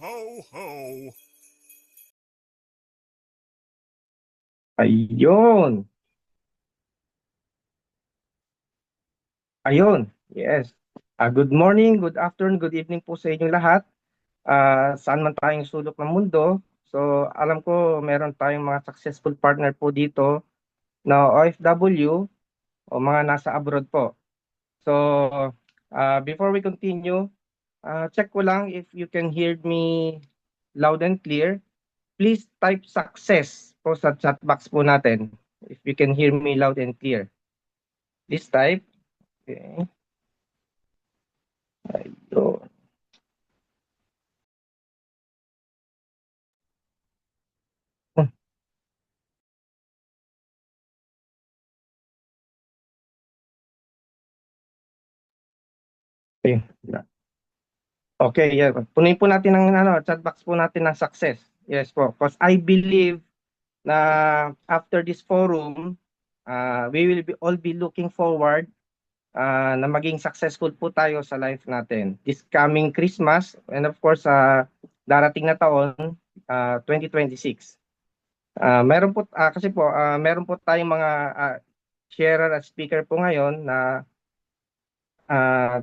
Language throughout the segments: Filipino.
ho, ho. Ayun. Ayun. Yes. Good morning, good afternoon, good evening po sa inyong lahat. Saan man tayong sulok ng mundo. So, alam ko meron tayong mga successful partner po dito na OFW o mga nasa abroad po. So, before we continue, check ko lang if you can hear me loud and clear. Please type success po sa chat box po natin. If you can hear me loud and clear. Please type. Okay. Ayun. Ayun. Okay, yeah. Punuin po natin ang chat box po natin ng success. Yes po. Because I believe na after this forum, we will all be looking forward na maging successful po tayo sa life natin. This coming Christmas and of course darating na taon, 2026. Meron po kasi po meron po tayong mga sharer at speaker po ngayon na uh,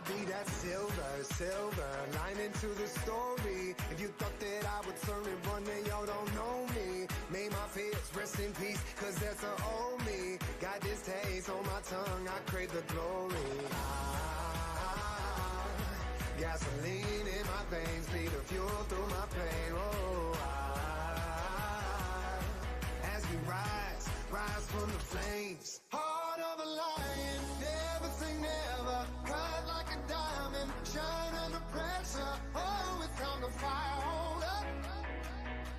Be that silver lining to the story. If you thought that I would turn and run, then y'all don't know me. May my fears rest in peace, cause that's the old me. Got this taste on my tongue, I crave the glory. Gasoline in my veins, be the fuel through my pain. Oh, as we rise from the flames. Heart of a lion, never say never. Cut like a diamond, shine under pressure. Oh, it's time to fire, hold up.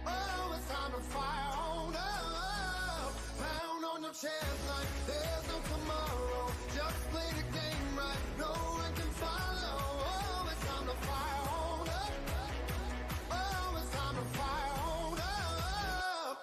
Oh, it's time to fire, hold up. Pound on your chest like there's no tomorrow. Just play the game right, no one can follow. Oh, it's time to fire, hold up. Oh, it's time to fire, hold up.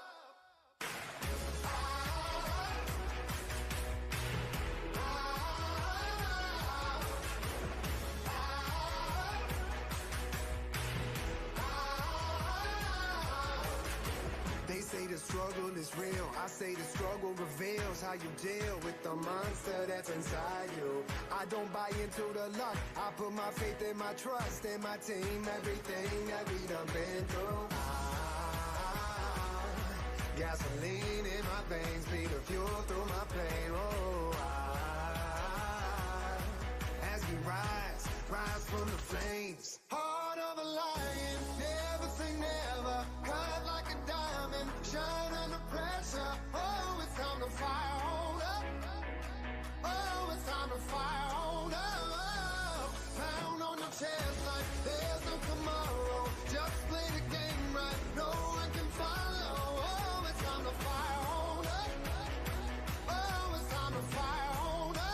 They say the struggle is real. I say the struggle reveals how you deal with the monster that's inside you. I don't buy into the luck. I put my faith and my trust in my team. Everything that we done been through. Gasoline in my veins, be the fuel through my pain. Oh, as we rise from the flames. Heart of a lion, never say never. Cut like a diamond, shine under pressure. Oh, it's time to fire, hold up. Oh, it's time to fire, hold up. Pound on your chest like there's no tomorrow. Just play the game right, no one can follow. Oh, it's time to fire, hold up. Oh, it's time to fire, hold up.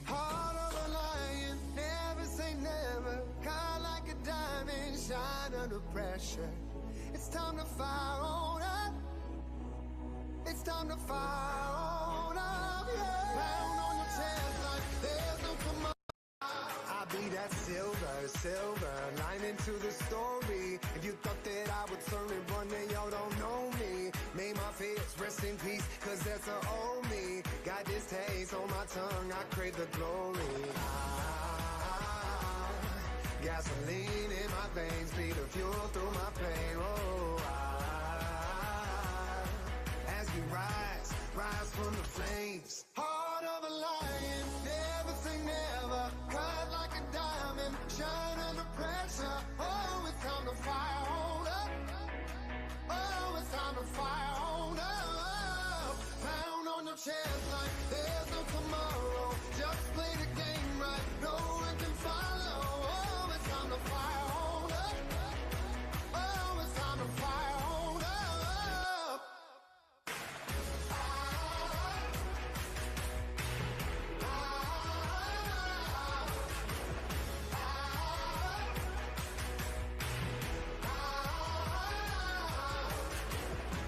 Heart of a lion, never say never. Cut like a diamond, shine under pressure. It's time to fire on up. It's time to fire on up, yeah. Pound on your chest like there's no tomorrow. I'll be that silver lining to the story. If you thought that I would turn and run, then y'all don't know me. May my fears rest in peace, cause that's the old me. Got this taste on my tongue, I crave the glory. Gasoline in my veins, be the fuel through my pain. Oh, as we rise from the flames.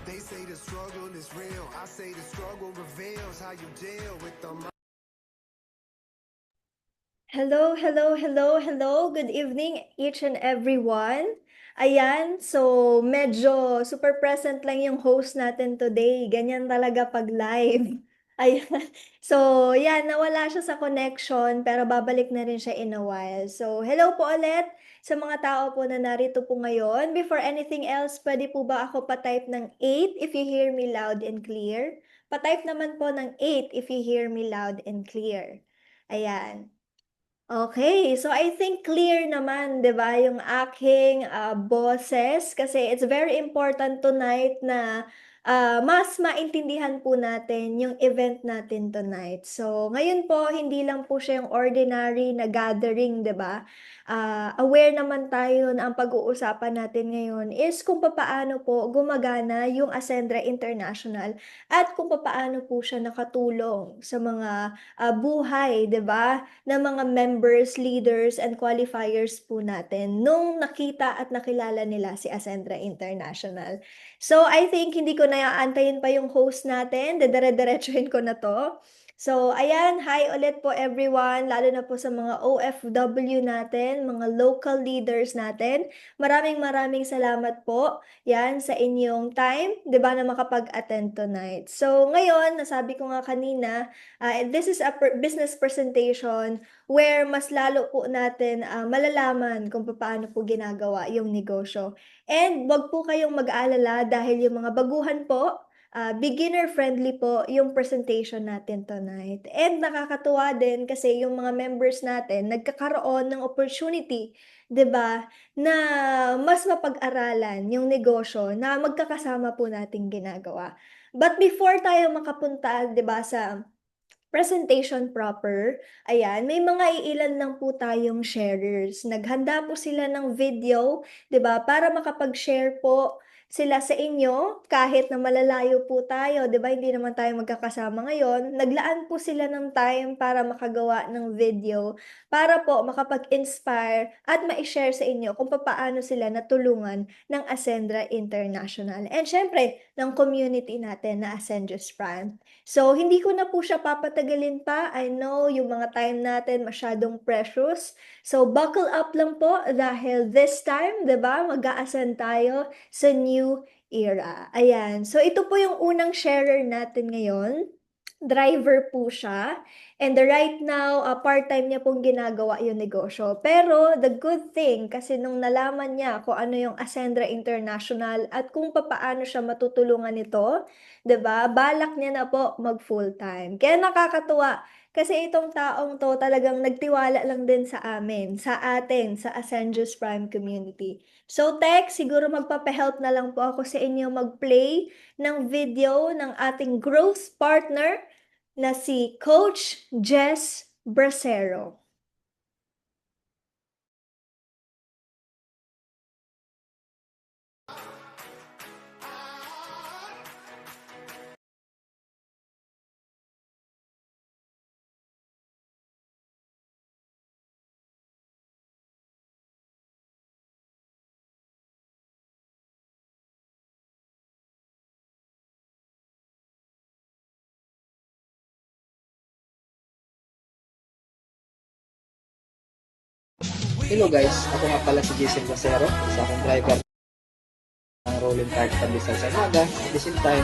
They say the struggle is real. I say the struggle reveals how you deal with the Hello, hello, hello, hello. Good evening each and everyone. Ayan, so medyo super present lang yung host natin today. Ganyan talaga pag live. Ayan. So, yan, nawala siya sa connection pero babalik na rin siya in a while. So, hello po ulit sa mga tao po na narito po ngayon. Before anything else, pwede po ba ako pa-type ng 8 if you hear me loud and clear? Pa-type naman po ng 8 if you hear me loud and clear. Ayan. Okay, so I think clear naman, 'di ba, yung aking boses kasi it's very important tonight na mas maintindihan po natin yung event natin tonight. So, ngayon po hindi lang po siya yung ordinary na gathering, 'di ba? Aware naman tayo na ang pag-uusapan natin ngayon is kung papaano po gumagana yung Ascendra International at kung papaano po siya nakatulong sa mga buhay, 'di ba? Ng mga members, leaders, and qualifiers po natin nung nakita at nakilala nila si Ascendra International. So, I think hindi ko na aantayin pa yung host natin, dedire-diretsuhin ko na to. So, ayan, hi ulit po everyone, lalo na po sa mga OFW natin, mga local leaders natin. Maraming maraming salamat po yan sa inyong time, 'di ba, na makapag-attend tonight. So, ngayon, nasabi ko nga kanina, this is a business presentation where mas lalo po natin malalaman kung paano po ginagawa yung negosyo. And wag po kayong mag-aalala dahil yung mga baguhan po, beginner-friendly po yung presentation natin tonight. And nakakatuwa din kasi yung mga members natin nagkakaroon ng opportunity, 'di ba, na mas mapag-aralan yung negosyo na magkakasama po nating ginagawa. But before tayo makapunta, 'di ba, sa presentation proper, ayan, may mga iilan lang po tayong sharers. Naghanda po sila ng video, 'di ba, para makapag-share po sila sa inyo kahit na malalayo po tayo, 'di ba? Hindi naman tayo magkakasama ngayon. Naglaan po sila ng time para makagawa ng video para po makapag-inspire at mai-share sa inyo kung paano sila natulungan ng Ascendra International. And syempre, ng community natin na Ascendius Prime. So, hindi ko na po siya papatagalin pa. I know yung mga time natin masyadong precious. So, buckle up lang po dahil this time, 'di ba, mag-a-ascend tayo sa new era. Ayan. So, ito po yung unang sharer natin ngayon. Driver po siya. And right now, part-time niya pong ginagawa yung negosyo. Pero the good thing, kasi nung nalaman niya kung ano yung Ascendra International at kung paano siya matutulungan nito, 'di ba? Balak niya na po mag full-time. Kaya nakakatuwa kasi itong taong 'to talagang nagtiwala lang din sa amin, sa atin, sa Ascendius Prime community. So, Tech, siguro magpapahelp na lang po ako sa inyo mag-play ng video ng ating growth partner na si Coach Jess Bracero. Hello guys, ako nga pala si Jason Bracero, isa akong driver ng rolling cart Pandesal sa Naga. At the same time,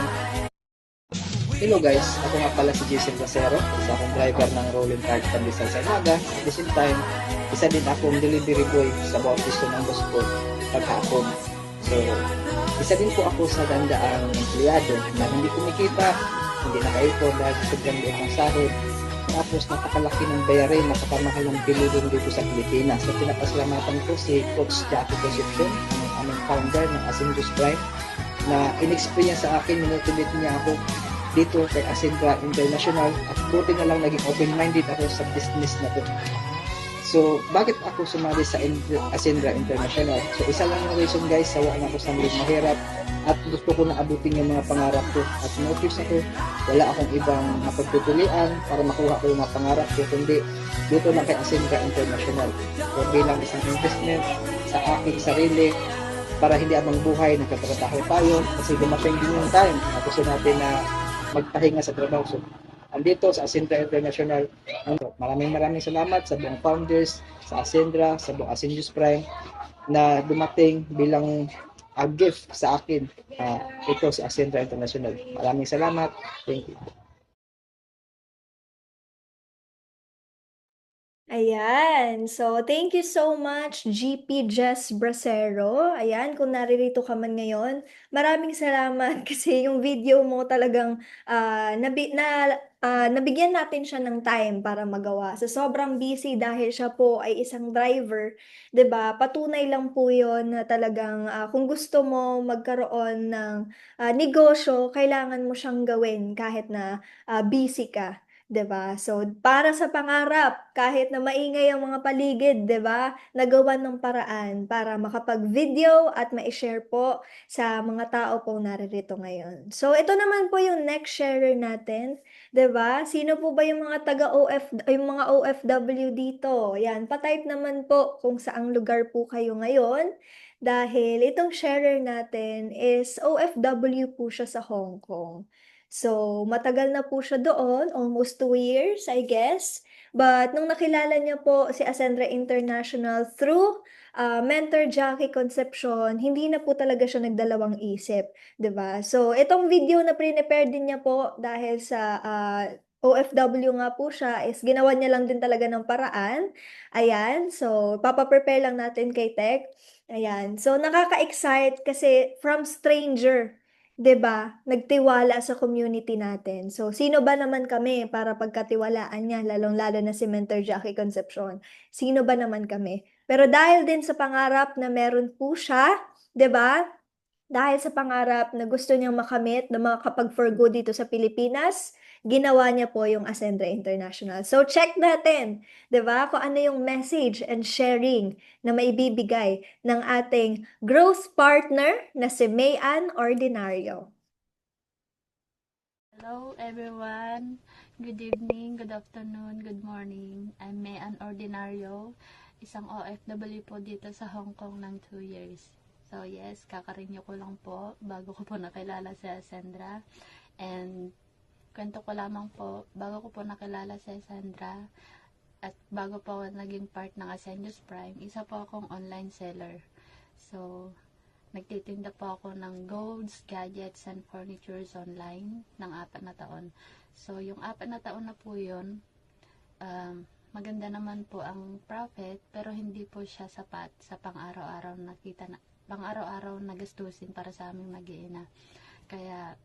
hello guys, ako nga pala si Jason Bracero, isa akong driver ng rolling cart Pandesal sa Naga. At the same time, isa din akong delivery boy sa bawat gusto ng boss ko paghapon. So, isa din po ako sa dandaang empleyado na hindi kumikita, hindi naka-ipon dahil sa sobrang liit ng sahod. Tapos napakalaki ng bayarin, napakamahal ng bilhin dito sa Pilipinas. So pinapasalamatan ko si Coach Jackie Concepcion, ang aming founder ng Ascendus Prime, na in-experience sa akin, motivate niya ako dito kay Ascendra International at buti na lang naging open-minded ako sa business na to. So, bakit ako sumali sa Ascendra International? So, isa lang yung reason guys, sawa na ako sa mga mahirap at gusto ko na abutin yung mga pangarap ko. At notice ako, wala akong ibang mapagtutulian para makuha ko yung mga pangarap ko, kundi dito lang kay Ascendra International. So, bilang isang investment sa aking sarili, para hindi abang buhay, nagkatrabaho tayo kasi dumating din yung time na gusto natin na magpahinga sa trabaho. So, andito sa Ascendra International. Maraming salamat sa buong founders, sa Ascendra, sa buong Ascendus Prime na dumating bilang a gift sa akin. Ito si Ascendra International. Maraming salamat. Thank you. Ayan. So, thank you so much, GP Jess Bracero. Ayan, kung naririto ka man ngayon, maraming salamat kasi yung video mo talagang nabigyan natin siya ng time para magawa. Sa sobrang busy dahil siya po ay isang driver, 'di ba? Patunay lang po 'yon na talagang kung gusto mo magkaroon ng negosyo, kailangan mo siyang gawin kahit na busy ka. 'Di ba? So, para sa pangarap, kahit na maingay ang mga paligid, 'di ba? Nagawan ng paraan para makapag-video at mai-share po sa mga tao pong naririto ngayon. So, ito naman po yung next sharer natin, 'di ba? Sino po ba yung mga yung mga OFW dito? Yan, pa-type naman po kung saang lugar po kayo ngayon dahil itong sharer natin is OFW po siya sa Hong Kong. So, matagal na po siya doon, almost 2 years, I guess. But nung nakilala niya po si Ascendra International through Mentor Jackie Concepcion, hindi na po talaga siya nagdalawang isip, 'di ba? So, itong video na prepare din niya po dahil sa OFW nga po siya is ginawa niya lang din talaga ng paraan. Ayan, so papa-prepare lang natin kay Tech. Ayan, so nakaka-excite kasi from stranger, 'di ba, nagtiwala sa community natin. So, sino ba naman kami para pagkatiwalaan niya, lalong-lalo na si Mentor Jackie Concepcion. Sino ba naman kami? Pero dahil din sa pangarap na meron po siya, 'di ba? Dahil sa pangarap na gusto niyang makamit na makakapag-for good dito sa Pilipinas, ginawa niya po yung Ascendra International. So, check natin, 'di ba, kung ano yung message and sharing na maibibigay ng ating growth partner na si Mayan Ordinario. Hello everyone. Good evening, good afternoon, good morning. I'm Mayan Ordinario, isang OFW po dito sa Hong Kong ng 2 years. So yes, kakarinyo ko lang po bago ko po nakilala si Ascendra. And kwento ko lamang po, bago ko po nakilala si Ascendra at bago po ako naging part ng Ascendus Prime, isa po akong online seller. So, nagtitinda po ako ng golds, gadgets, and furnitures online ng 4 na taon. So, yung 4 na taon na po yun, maganda naman po ang profit, pero hindi po siya sapat sa pang-araw-araw na gastusin para sa aming mag-iina. Kaya,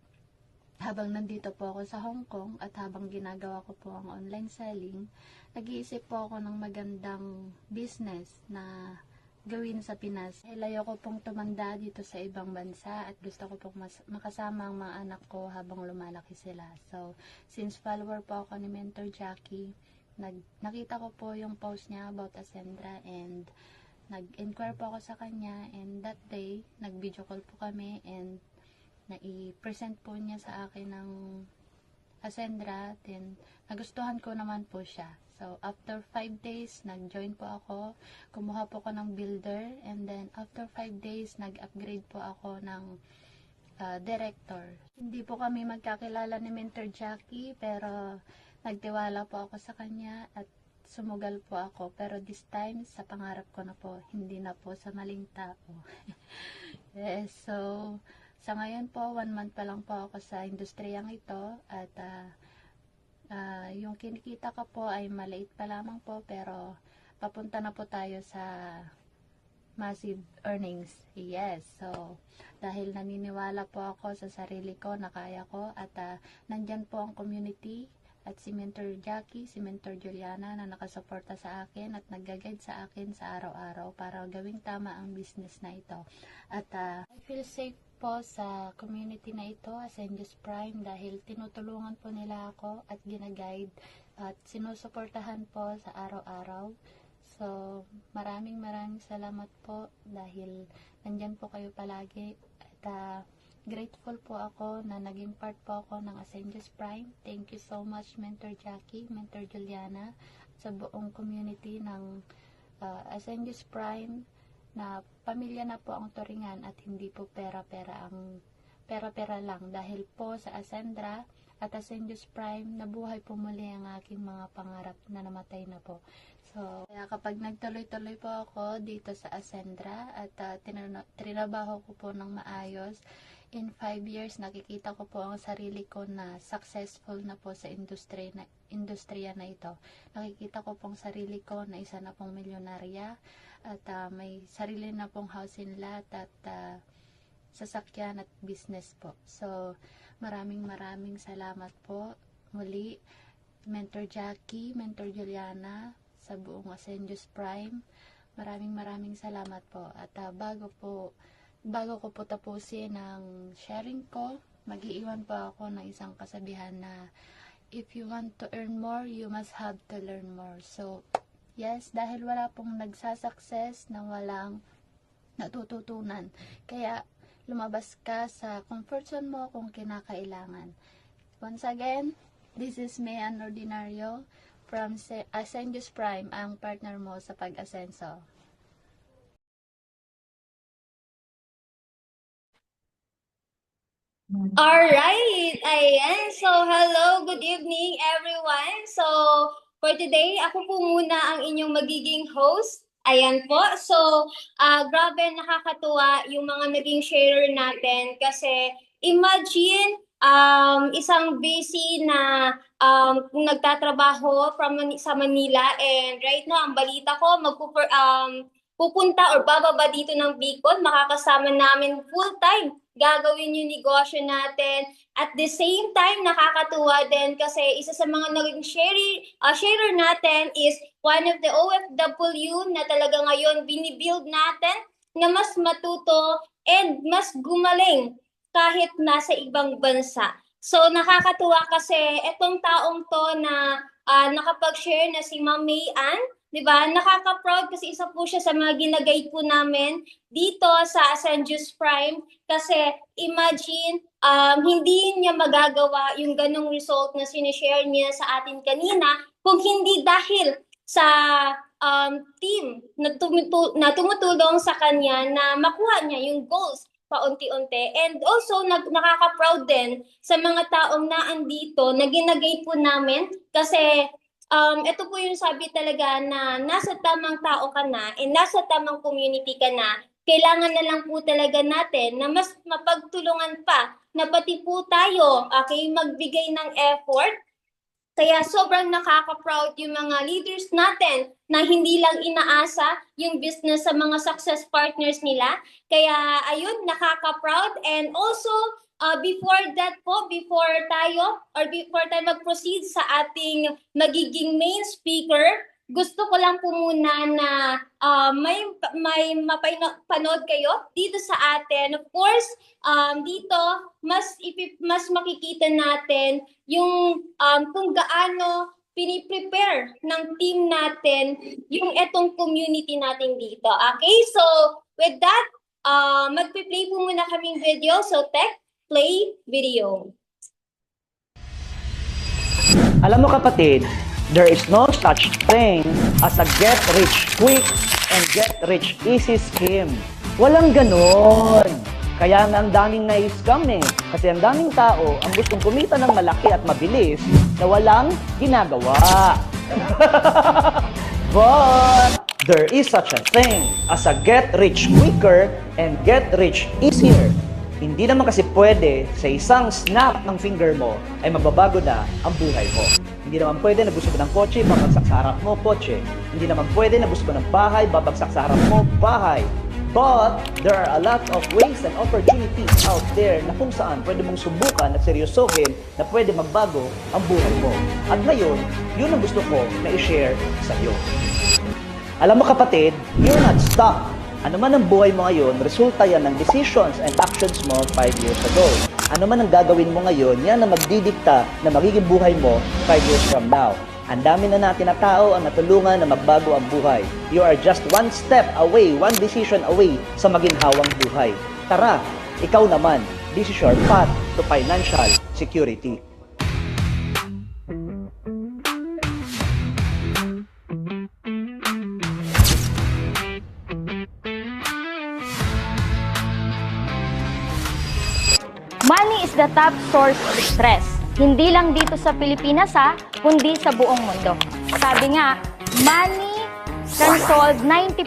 habang nandito po ako sa Hong Kong at habang ginagawa ko po ang online selling, nag-iisip po ako ng magandang business na gawin sa Pinas. Ayoko pong tumanda dito sa ibang bansa at gusto ko pong makasama ang mga anak ko habang lumalaki sila. So, since follower po ako ni Mentor Jackie, nakita ko po yung post niya about Ascendra and nag-inquire po ako sa kanya, and that day, nag-video call po kami and nai-present po niya sa akin ng Ascendra, then nagustuhan ko naman po siya. So, after 5 days, nag-join po ako, kumuha po ako ng builder, and then after 5 days, nag-upgrade po ako ng director. Hindi po kami magkakilala ni Mentor Jackie, pero nagtiwala po ako sa kanya at sumugal po ako. Pero this time, sa pangarap ko na po, hindi na po sa maling tao. Yes, so, sa ngayon po, 1 month pa lang po ako sa industriyang ito at yung kinikita ko po ay maliit pa lamang po, pero papunta na po tayo sa massive earnings. Yes, so dahil naniniwala po ako sa sarili ko na kaya ko at nandyan po ang community at si Mentor Jackie, si Mentor Juliana na nakasuporta sa akin at nag-guide sa akin sa araw-araw para gawing tama ang business na ito. At I feel safe po sa community na ito, Ascendus Prime, dahil tinutulungan po nila ako at ginaguide at sinusuportahan po sa araw-araw. So, maraming salamat po dahil nandyan po kayo palagi at grateful po ako na naging part po ako ng Ascendus Prime. Thank you so much, Mentor Jackie, Mentor Juliana, sa buong community ng Ascendus Prime. na pamilya na po ang turingan at hindi po pera-pera lang dahil po sa Ascendra at Ascendius Prime nabuhay po muli ang aking mga pangarap na namatay na po. So, kaya kapag nagtuloy-tuloy po ako dito sa Ascendra at trinabaho ko po ng maayos, in 5 years nakikita ko po ang sarili ko na successful na po sa industriya na ito. Nakikita ko pong sarili ko na isa na pong milyonarya at may sarili na pong house and lot at sasakyan at business po. So, maraming salamat po muli, Mentor Jackie, Mentor Juliana, sa buong Ascendius Prime. Maraming salamat po. At bago ko po tapusin ang sharing ko, mag-iiwan po ako ng isang kasabihan na if you want to earn more, you must have to learn more. So, yes, dahil wala pong nagsasucess na walang natututunan. Kaya, lumabas ka sa comfort zone mo kung kinakailangan. Once again, this is Mayan Ordinario from Ascendius Prime, ang partner mo sa pag-asenso. Alright, ayan. So, hello, good evening everyone. So, for today, ako po muna ang inyong magiging host. Ayan po. So, grabe nakakatuwa yung mga naging sharer natin kasi imagine isang busy na nagtatrabaho sa Manila and right now, ang balita ko, pupunta or bababa dito ng Bicol, makakasama namin full-time gagawin yung negosyo natin. At the same time, nakakatuwa din kasi isa sa mga naging sharer natin is one of the OFW na talaga ngayon binibuild natin na mas matuto and mas gumaling kahit nasa ibang bansa. So nakakatuwa kasi etong taong to na nakapag-share na si Ma'am May Ann, di ba? Nakaka-proud kasi isa po siya sa mga ginagay po namin dito sa Ascendius Prime kasi imagine hindi niya magagawa yung ganong result na sinishare niya sa atin kanina kung hindi dahil sa team na tumutulong sa kanya na makuha niya yung goals paunti-unti. And also, nakaka-proud din sa mga taong naandito na ginagay po namin kasi ito po yung sabi talaga na nasa tamang tao ka na and nasa tamang community ka na, kailangan na lang po talaga natin na mas mapagtulungan pa na pati po tayo magbigay ng effort. Kaya sobrang nakaka-proud yung mga leaders natin na hindi lang inaasa yung business sa mga success partners nila. Kaya ayun, nakaka-proud. And also, before tayo mag-proceed sa ating magiging main speaker, gusto ko lang po muna na may mapanood kayo dito sa atin. Of course, dito mas makikita natin yung kung gaano piniprepare ng team natin yung etong community natin dito. Okay? So, with that, magpi-play po muna kaming video. So, tech, play video. Alam mo kapatid, there is no such thing as a get-rich-quick and get-rich-easy scheme. Walang ganon. Kaya nga ang daming na-scam eh. Kasi ang daming tao ang gustong kumita ng malaki at mabilis na walang ginagawa. But there is such a thing as a get-rich-quicker and get-rich-easier. Hindi naman kasi pwede sa isang snap ng finger mo ay mababago na ang buhay mo. Hindi naman pwede na gusto mo ng kotse, babagsak sa harap mo, kotse. Hindi naman pwede na gusto mo ng bahay, babagsak sa harap mo, bahay. But there are a lot of ways and opportunities out there na kung saan pwede mong subukan at seryosohin na pwede magbago ang buhay mo. At ngayon, yun ang gusto ko na i-share sa iyo. Alam mo kapatid, you're not stuck. Ano man ang buhay mo ngayon, resulta yan ng decisions and actions mo 5 years ago. Ano man ang gagawin mo ngayon, yan ang magdidikta na magiging buhay mo 5 years from now. Ang dami na natin na tao ang natulungan na magbago ang buhay. You are just one step away, one decision away sa maginhawang buhay. Tara, ikaw naman, this is your path to financial security. Money is the top source of stress. Hindi lang dito sa Pilipinas kundi sa buong mundo. Sabi nga, money can solve 90%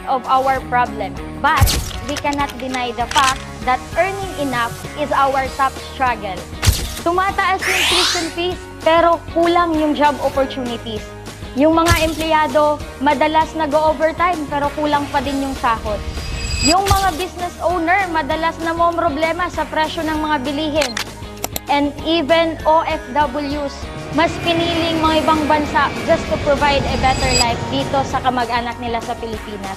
of our problem. But we cannot deny the fact that earning enough is our top struggle. Tumataas yung tuition fees, pero kulang yung job opportunities. Yung mga empleyado, madalas nag-overtime, pero kulang pa din yung sahod. Yung mga business owner, madalas namomroblema sa presyo ng mga bilihin. And even OFWs, mas piniling mga ibang bansa just to provide a better life dito sa kamag-anak nila sa Pilipinas.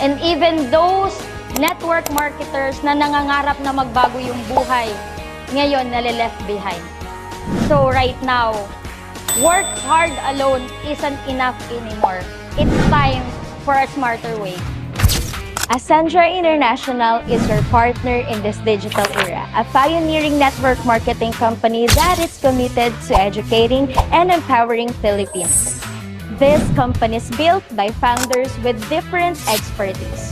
And even those network marketers na nangangarap na magbago yung buhay, ngayon nalileft behind. So right now, work hard alone isn't enough anymore. It's time for a smarter way. Ascendra International is your partner in this digital era, a pioneering network marketing company that is committed to educating and empowering Filipinos. This company is built by founders with different expertise.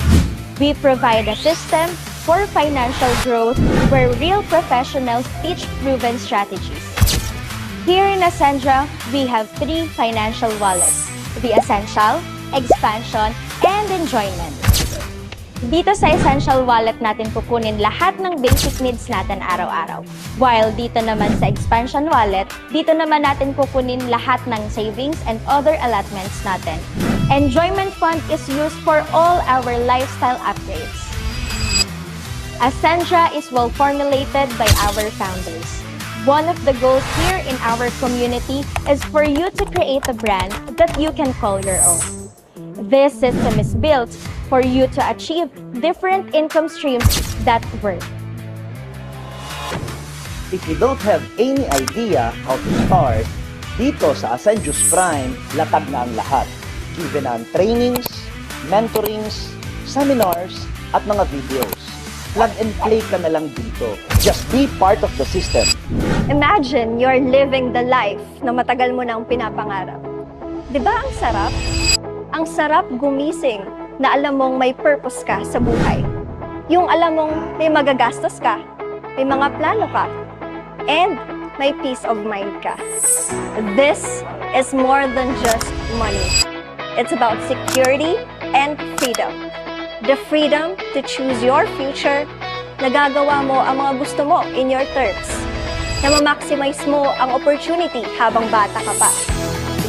We provide a system for financial growth where real professionals teach proven strategies. Here in Ascendra, we have 3 financial wallets: the Essential, Expansion, and Enjoyment. Dito sa Essential Wallet natin kukunin lahat ng basic needs natin araw-araw. While dito naman sa Expansion Wallet, dito naman natin kukunin lahat ng savings and other allotments natin. Enjoyment Fund is used for all our lifestyle upgrades. Ascendra is well formulated by our founders. One of the goals here in our community is for you to create a brand that you can call your own. This system is built for you to achieve different income streams that work. If you don't have any idea how to start, dito sa Ascendius Prime, latag na ang lahat. Given ang trainings, mentorings, seminars, at mga videos. Plug and play ka na lang dito. Just be part of the system. Imagine you're living the life na matagal mo nang pinapangarap. Di ba ang sarap? Ang sarap gumising na alam mong may purpose ka sa buhay. Yung alam mong may magagastos ka, may mga plano ka, and may peace of mind ka. This is more than just money. It's about security and freedom. The freedom to choose your future, nagagawa mo ang mga gusto mo in your terms, na ma-maximize mo ang opportunity habang bata ka pa.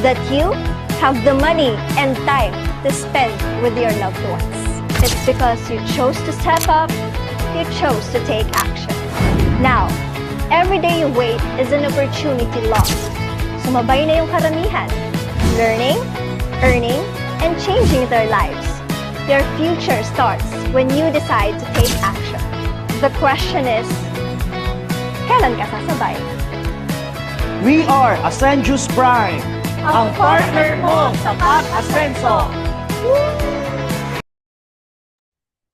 That you have the money and time to spend with your loved ones. It's because you chose to step up, you chose to take action. Now, every day you wait is an opportunity lost. Sumabay na yung karamihan, learning, earning, and changing their lives. Your future starts when you decide to take action. The question is, kailan ka sasabay? We are Ascendius Prime, ang partner mo sa pag-asenso.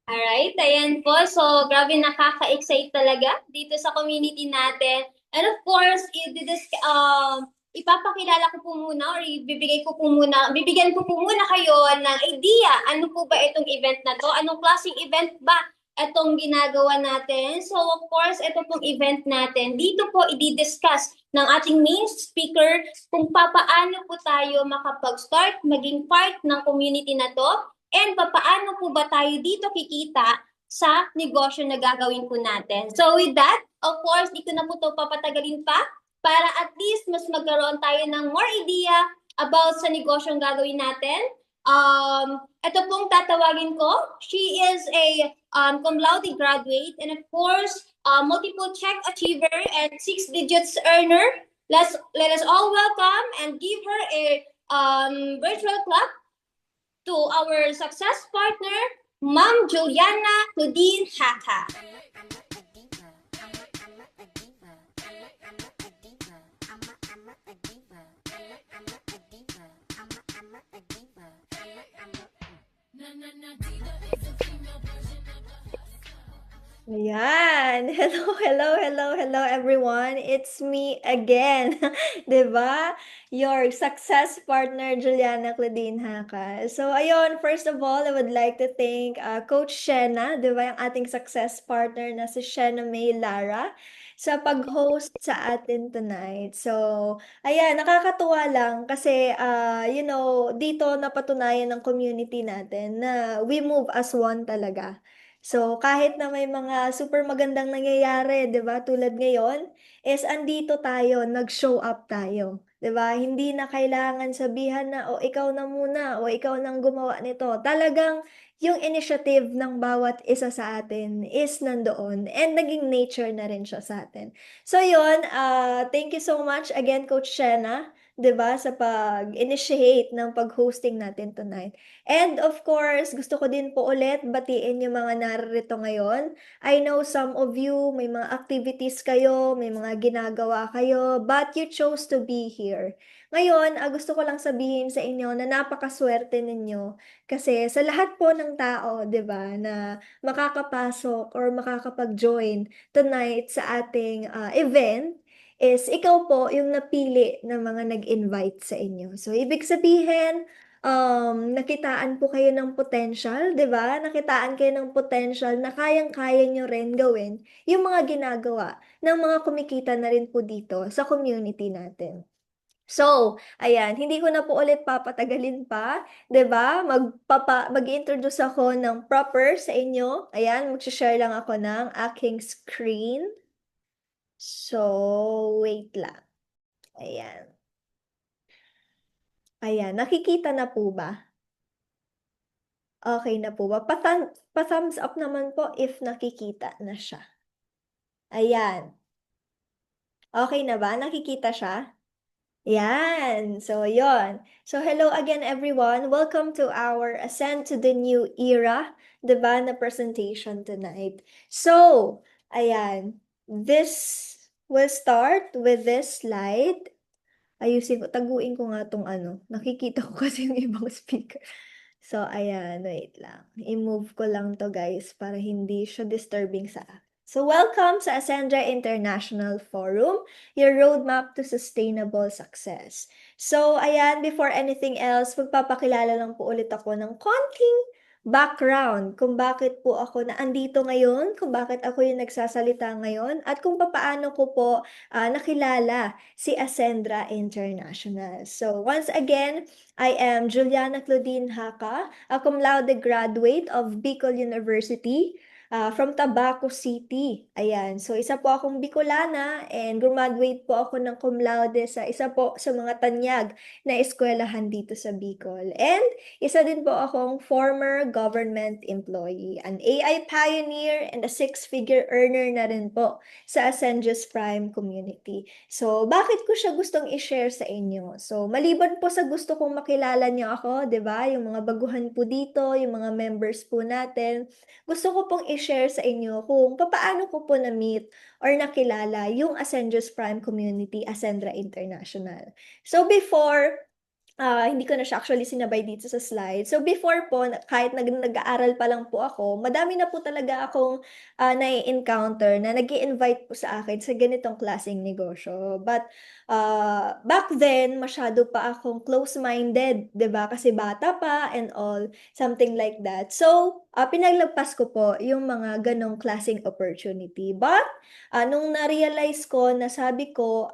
Alright, ayan po. So, grabe nakaka-excite talaga dito sa community natin. And of course, ipapakilala ko po muna or bibigyan ko po muna kayo ng idea. Ano po ba itong event na to? Anong klaseng event ba itong ginagawa natin? So, of course, ito pong event natin. Dito po i-discuss ng ating main speaker kung papaano po tayo makapag-start, maging part ng community na to, and papaano po ba tayo dito kikita sa negosyo na gagawin po natin. So with that, of course, di ko na po ito papatagalin pa para at least mas magkaroon tayo ng more idea about sa negosyong gagawin natin. Ito pong tatawagin ko, she is a cum laude graduate and of course, multiple check achiever and 6 digits earner. Let us all welcome and give her a virtual clap to our success partner, Ma'am Juliana Claudine Haka. Ayan. Ayan. Hello, everyone. It's me again. 'Di ba? Your success partner, Juliana Claudine Haka. So, ayun, first of all, I would like to thank Coach Shena, 'di ba, yung ating success partner na si Shena May Lara, sa pag-host sa atin tonight. So, ayan, nakakatuwa lang kasi, dito napatunayan ng community natin na we move as one talaga. So, kahit na may mga super magandang nangyayari, 'di ba, tulad ngayon, is andito tayo, nag-show up tayo, 'di ba? Hindi na kailangan sabihan na, "O, ikaw na muna, o ikaw nang gumawa nito." Talagang yung initiative ng bawat isa sa atin is nandoon and naging nature na rin siya sa atin. So, yun, thank you so much again, Coach Shena, 'di ba, sa pag-initiate ng pag-hosting natin tonight. And of course, gusto ko din po ulit batiin yung mga naririto ngayon. I know some of you, may mga activities kayo, may mga ginagawa kayo, but you chose to be here. Ngayon, gusto ko lang sabihin sa inyo na napakaswerte ninyo kasi sa lahat po ng tao, 'di ba, na makakapasok or makakapag-join tonight sa ating event is ikaw po yung napili na mga nag-invite sa inyo. So, ibig sabihin, nakitaan po kayo ng potential, 'di ba? Nakitaan kayo ng potential na kayang-kaya nyo rin gawin yung mga ginagawa ng mga kumikita na rin po dito sa community natin. So, ayan, hindi ko na po ulit papatagalin pa, 'di ba? Mag-introduce ako ng proper sa inyo. Ayan, mag-share lang ako ng aking screen. So, wait lang. Ayan. Ayan, nakikita na po ba? Okay na po ba? Pa-thumbs up naman po if nakikita na siya. Ayan. Okay na ba? Nakikita siya? Yan. So, yon. So, hello again, everyone. Welcome to our Ascend to the New Era, diba, na presentation tonight. So, ayan. This will start with this slide. Ayusin ko, taguin ko nga tong ano. Nakikita ko kasi yung ibang speaker. So, ayan, wait lang. I-move ko lang to, guys, para hindi siya disturbing sa akin. So, welcome sa Ascendra International Forum, your roadmap to sustainable success. So, ayan, before anything else, magpapakilala lang po ulit ako ng konting background kung bakit po ako naandito ngayon, kung bakit ako yung nagsasalita ngayon, at kung paano ko po nakilala si Ascendra International. So, once again, I am Juliana Claudine Haka, a cum laude graduate of Bicol University from Tabaco City. Ayan, so isa po akong Bicolana and graduate po ako ng cum laude sa isa po sa mga tanyag na eskwelahan dito sa Bicol. And isa din po akong former government employee, an AI pioneer and a six-figure earner na rin po sa Ascendius Prime community. So, bakit ko siya gustong i-share sa inyo? So, maliban po sa gusto kong makilala niyo ako, 'di ba? Yung mga baguhan po dito, yung mga members po natin, gusto ko pong i-share sa inyo kung paano ko po na-meet or nakilala yung Ascendius Prime community, Ascendra International. So, before hindi ko na siya actually sinabay dito sa slide. So before po, kahit nag-aaral pa lang po ako, madami na po talaga akong nai-encounter na nag-i-invite po sa akin sa ganitong klaseng negosyo. But back then, masyado pa akong close-minded, 'di ba? Kasi bata pa and all, something like that. So, pinaglagpas ko po yung mga ganong klaseng opportunity. But, nung na-realize ko, nasabi ko,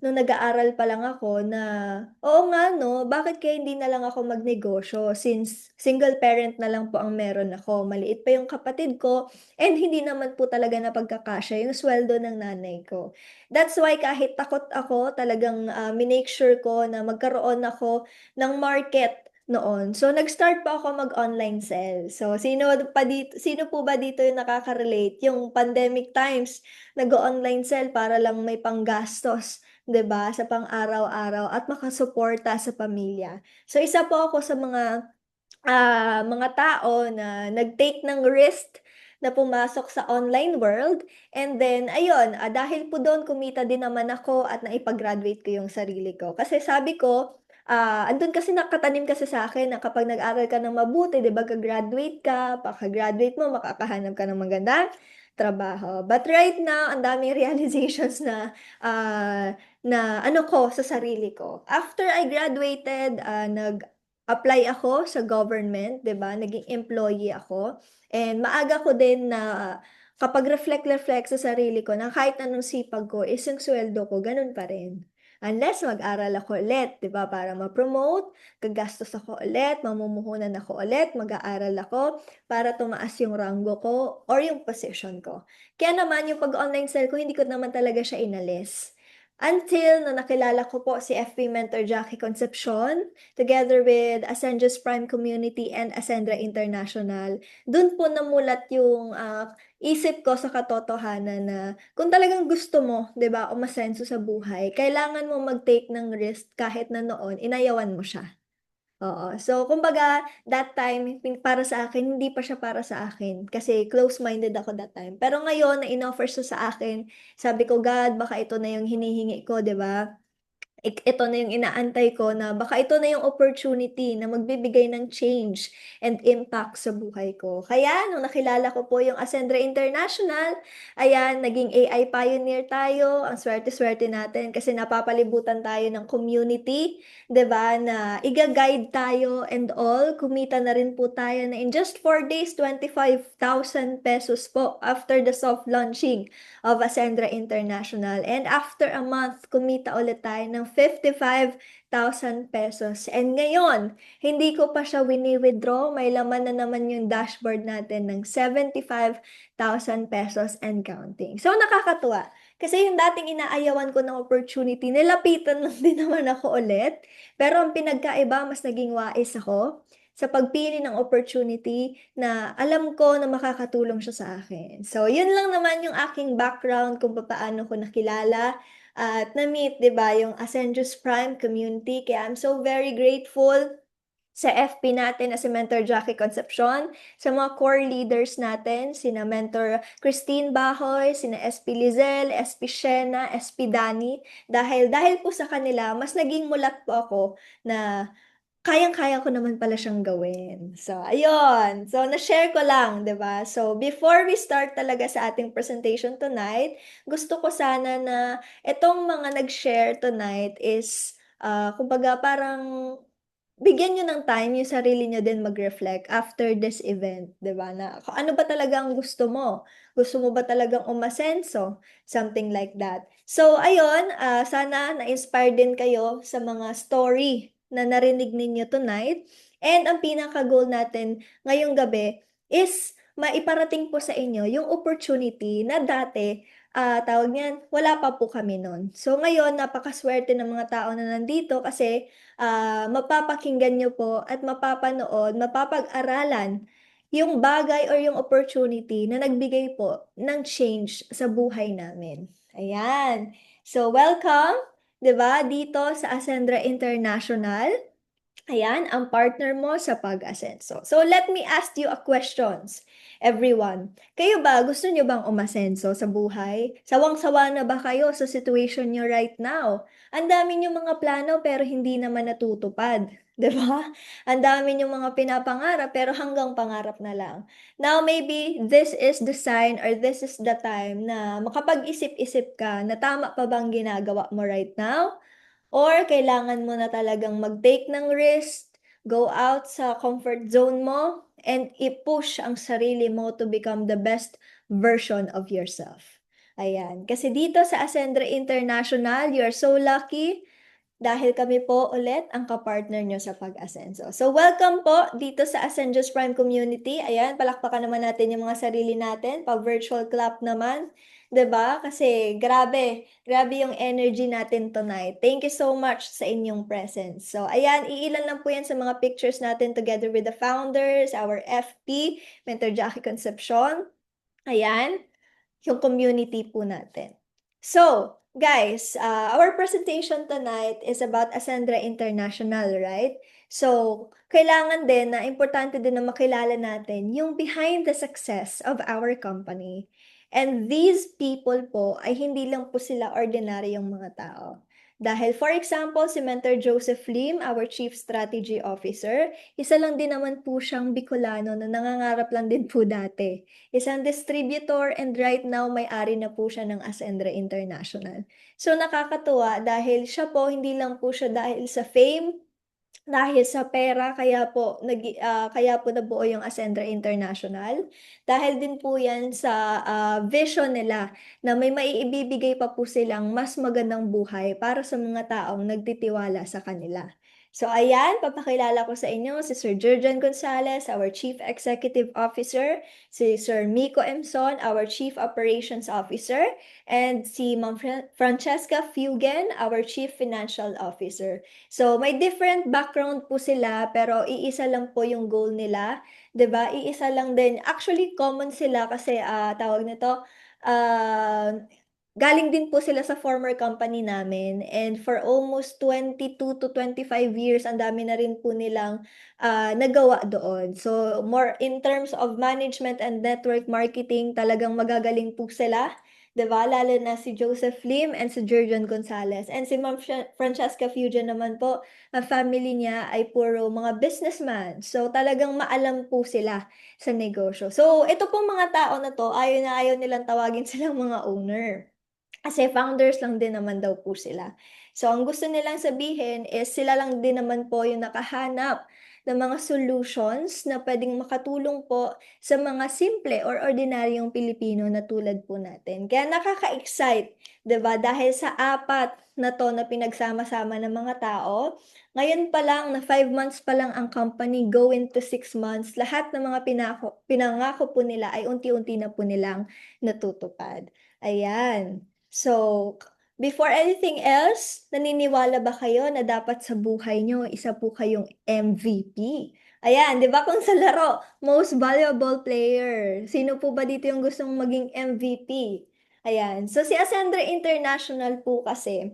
nung nag-aaral pa lang ako na, oo nga 'no, bakit kaya hindi na lang ako magnegosyo since single parent na lang po ang meron ako, maliit pa yung kapatid ko, and hindi naman po talaga napagkakasya yung sweldo ng nanay ko. That's why kahit takot ako, talagang minake sure ko na magkaroon ako ng market noon. So, nag-start pa ako mag-online sell. So, sino po ba dito yung nakaka-relate? Yung pandemic times, nag-online sell para lang may panggastos, 'di ba, sa pang-araw-araw at makasuporta sa pamilya. So, isa po ako sa mga tao na nag-take ng risk na pumasok sa online world, and then ayun, dahil po doon kumita din naman ako at naipag-graduate ko yung sarili ko. Kasi sabi ko, andun kasi nakatanim kasi sa akin na kapag nag-aral ka ng mabuti, 'di ba, gagraduate ka, pagka-graduate mo makakahanap ka ng magandang trabaho. But right now, ang daming realizations na ano ko sa sarili ko. After I graduated, nag-apply ako sa government, 'di ba? Naging employee ako. And maaga ko din na kapag reflect sa sarili ko na kahit anong sipag ko is yung sweldo ko, ganun pa rin. Unless mag-aral ako ulit, 'di ba? Para ma-promote, gagastos ako ulit, mamumuhunan ako ulit, mag-aaral ako para tumaas yung ranggo ko or yung position ko. Kaya naman yung pag-online sale ko, hindi ko naman talaga siya inalis. Until na nakilala ko po si FP Mentor Jackie Concepcion, together with Ascendius Prime Community and Ascendra International. Doon po namulat yung isip ko sa katotohanan na kung talagang gusto mo, 'di ba, umasenso sa buhay, kailangan mo mag-take ng risk kahit na noon inayawan mo siya. Oo. So, kumbaga, that time, para sa akin, hindi pa siya para sa akin. Kasi close-minded ako that time. Pero ngayon, na in-offer siya sa akin, sabi ko, God, baka ito na yung hinihingi ko, di ba? Ito na yung inaantay ko na baka ito na yung opportunity na magbibigay ng change and impact sa buhay ko. Kaya, nung nakilala ko po yung Ascendra International, ayan, naging AI pioneer tayo. Ang swerte-swerte natin kasi napapalibutan tayo ng community, 'di ba, na iga-guide tayo and all. Kumita na rin po tayo na in just 4 days, 25,000 pesos po after the soft launching of Ascendra International. And after a month, kumita ulit tayo ng 55,000 pesos. And ngayon, hindi ko pa siya wini-withdraw. May laman na naman yung dashboard natin ng 75,000 pesos and counting. So, nakakatuwa. Kasi yung dating inaayawan ko ng opportunity, nilapitan lang din naman ako ulit. Pero ang pinagkaiba, mas naging wais ako sa pagpili ng opportunity na alam ko na makakatulong siya sa akin. So, yun lang naman yung aking background kung paano ko nakilala at na-meet, 'di ba, yung Ascendius Prime community. Kaya I'm so very grateful sa FP natin na si Mentor Jackie Concepcion, sa mga core leaders natin, sina Mentor Christine Bahoy, sina SP Lizel, SP Shena, SP Dani. Dahil po sa kanila, mas naging mulat po ako na kayang-kaya ko naman pala siyang gawin. So, ayun. So, na-share ko lang, 'di ba? So, before we start talaga sa ating presentation tonight, gusto ko sana na itong mga nag-share tonight is, kumbaga parang bigyan niyo ng time yung sarili niyo din mag-reflect after this event, 'di ba? Na kung ano ba talaga ang gusto mo? Gusto mo ba talagang umasenso? Something like that. So, ayun, sana na-inspire din kayo sa mga story na narinig ninyo tonight. And ang pinaka-goal natin ngayong gabi is maiparating po sa inyo yung opportunity na dati, tawag niyan, wala pa po kami nun. So ngayon, napakaswerte ng mga tao na nandito kasi mapapakinggan nyo po at mapapanood, mapapag-aralan yung bagay or yung opportunity na nagbigay po ng change sa buhay namin. Ayan. So, welcome, 'di ba, dito sa Ascendra International. Ayan, ang partner mo sa pag-asenso. So, let me ask you a questions, everyone. Kayo ba, gusto nyo bang umasenso sa buhay? Sawang-sawa na ba kayo sa situation nyo right now? Ang dami nyo mga plano pero hindi naman natutupad. 'Di ba? Ang dami nyo mga pinapangarap pero hanggang pangarap na lang. Now, maybe this is the sign or this is the time na makapag-isip-isip ka na tama pa bang ginagawa mo right now? Or kailangan mo na talagang mag-take ng risk, go out sa comfort zone mo, and i-push ang sarili mo to become the best version of yourself. Ayan. Kasi dito sa Ascendra International, you are so lucky dahil kami po ulit ang kapartner nyo sa pag-asenso. So, welcome po dito sa Ascendius Prime Community. Ayan, palakpakan naman natin yung mga sarili natin. Pa-virtual clap naman. 'Di ba? Kasi grabe yung energy natin tonight. Thank you so much sa inyong presence. So, ayan, iilan lang po yan sa mga pictures natin together with the founders, our FP, Mentor Jackie Concepcion. Ayan, yung community po natin. So, guys, our presentation tonight is about Ascendra International, right? So, kailangan din na importante din na makilala natin yung behind the success of our company. And these people po ay hindi lang po sila ordinaryong mga tao. Dahil for example, si Mentor Joseph Lim, our Chief Strategy Officer, isa lang din naman po siyang Bicolano na nangangarap lang din po dati. Isang distributor and right now may-ari na po siya ng Ascendre International. So nakakatuwa dahil siya po, hindi lang po siya dahil sa fame, dahil sa pera, kaya po nabuo yung Ascendre International. Dahil din po yan sa vision nila na may maiibibigay pa po silang mas magandang buhay para sa mga taong nagtitiwala sa kanila. So ayan, papakilala ko sa inyo si Sir Jurgen Gonzalez, our Chief Executive Officer, si Sir Miko Emson, our Chief Operations Officer, and si Ma'am Francesca Fugen, our Chief Financial Officer. So may different background po sila pero iisa lang po yung goal nila, 'di ba? Iisa lang din. Actually common sila kasi tawag nito galing din po sila sa former company namin and for almost 22 to 25 years ang dami na rin po nilang nagawa doon. So more in terms of management and network marketing, talagang magagaling po sila. 'Di ba? Lalo na si Joseph Lim and si Jurgen Gonzalez. And si Ma'am Francesca Fugen naman po, ang family niya ay puro mga businessman. So talagang maalam po sila sa negosyo. So ito pong mga tao na to, ayaw na ayaw nilang tawagin silang mga owner. Kasi founders lang din naman daw po sila. So ang gusto nilang sabihin is sila lang din naman po yung nakahanap ng mga solutions na pwedeng makatulong po sa mga simple or ordinaryong Pilipino na tulad po natin. Kaya nakaka-excite, 'di ba? Dahil sa apat na to na pinagsama-sama ng mga tao, ngayon pa lang na 5 months pa lang ang company, go into 6 months, lahat ng mga pinangako po nila ay unti-unti na po nilang natutupad. Ayan. So, before anything else, naniniwala ba kayo na dapat sa buhay nyo, isa po kayong MVP? Ayan, di ba kung sa laro, most valuable player, sino po ba dito yung gustong maging MVP? Ayan, so si Ascendre International po kasi,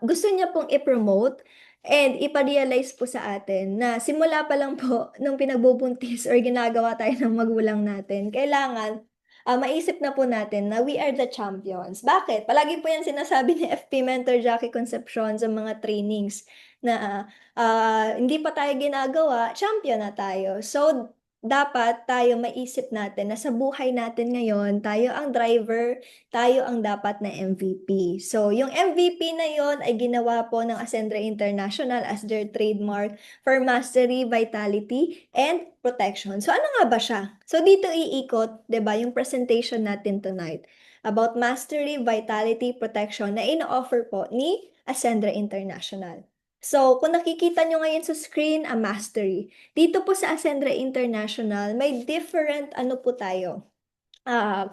gusto niya pong i-promote and ipa-realize po sa atin na simula pa lang po nung pinagbubuntis or ginagawa tayo ng magulang natin, kailangan maisip na po natin na we are the champions. Bakit? Palagi po yan sinasabi ni FP Mentor Jackie Concepcion sa mga trainings na hindi pa tayo ginagawa, champion na tayo. So, dapat tayo maisip natin na sa buhay natin ngayon, tayo ang driver, tayo ang dapat na MVP. So, yung MVP na yon ay ginawa po ng Ascendre International as their trademark for mastery, vitality, and protection. So, ano nga ba siya? So, dito iikot, 'di ba, yung presentation natin tonight about mastery, vitality, protection na ino-offer po ni Ascendre International. So, kung nakikita nyo ngayon sa screen, ang mastery. Dito po sa Ascendre International, may different ano po tayo,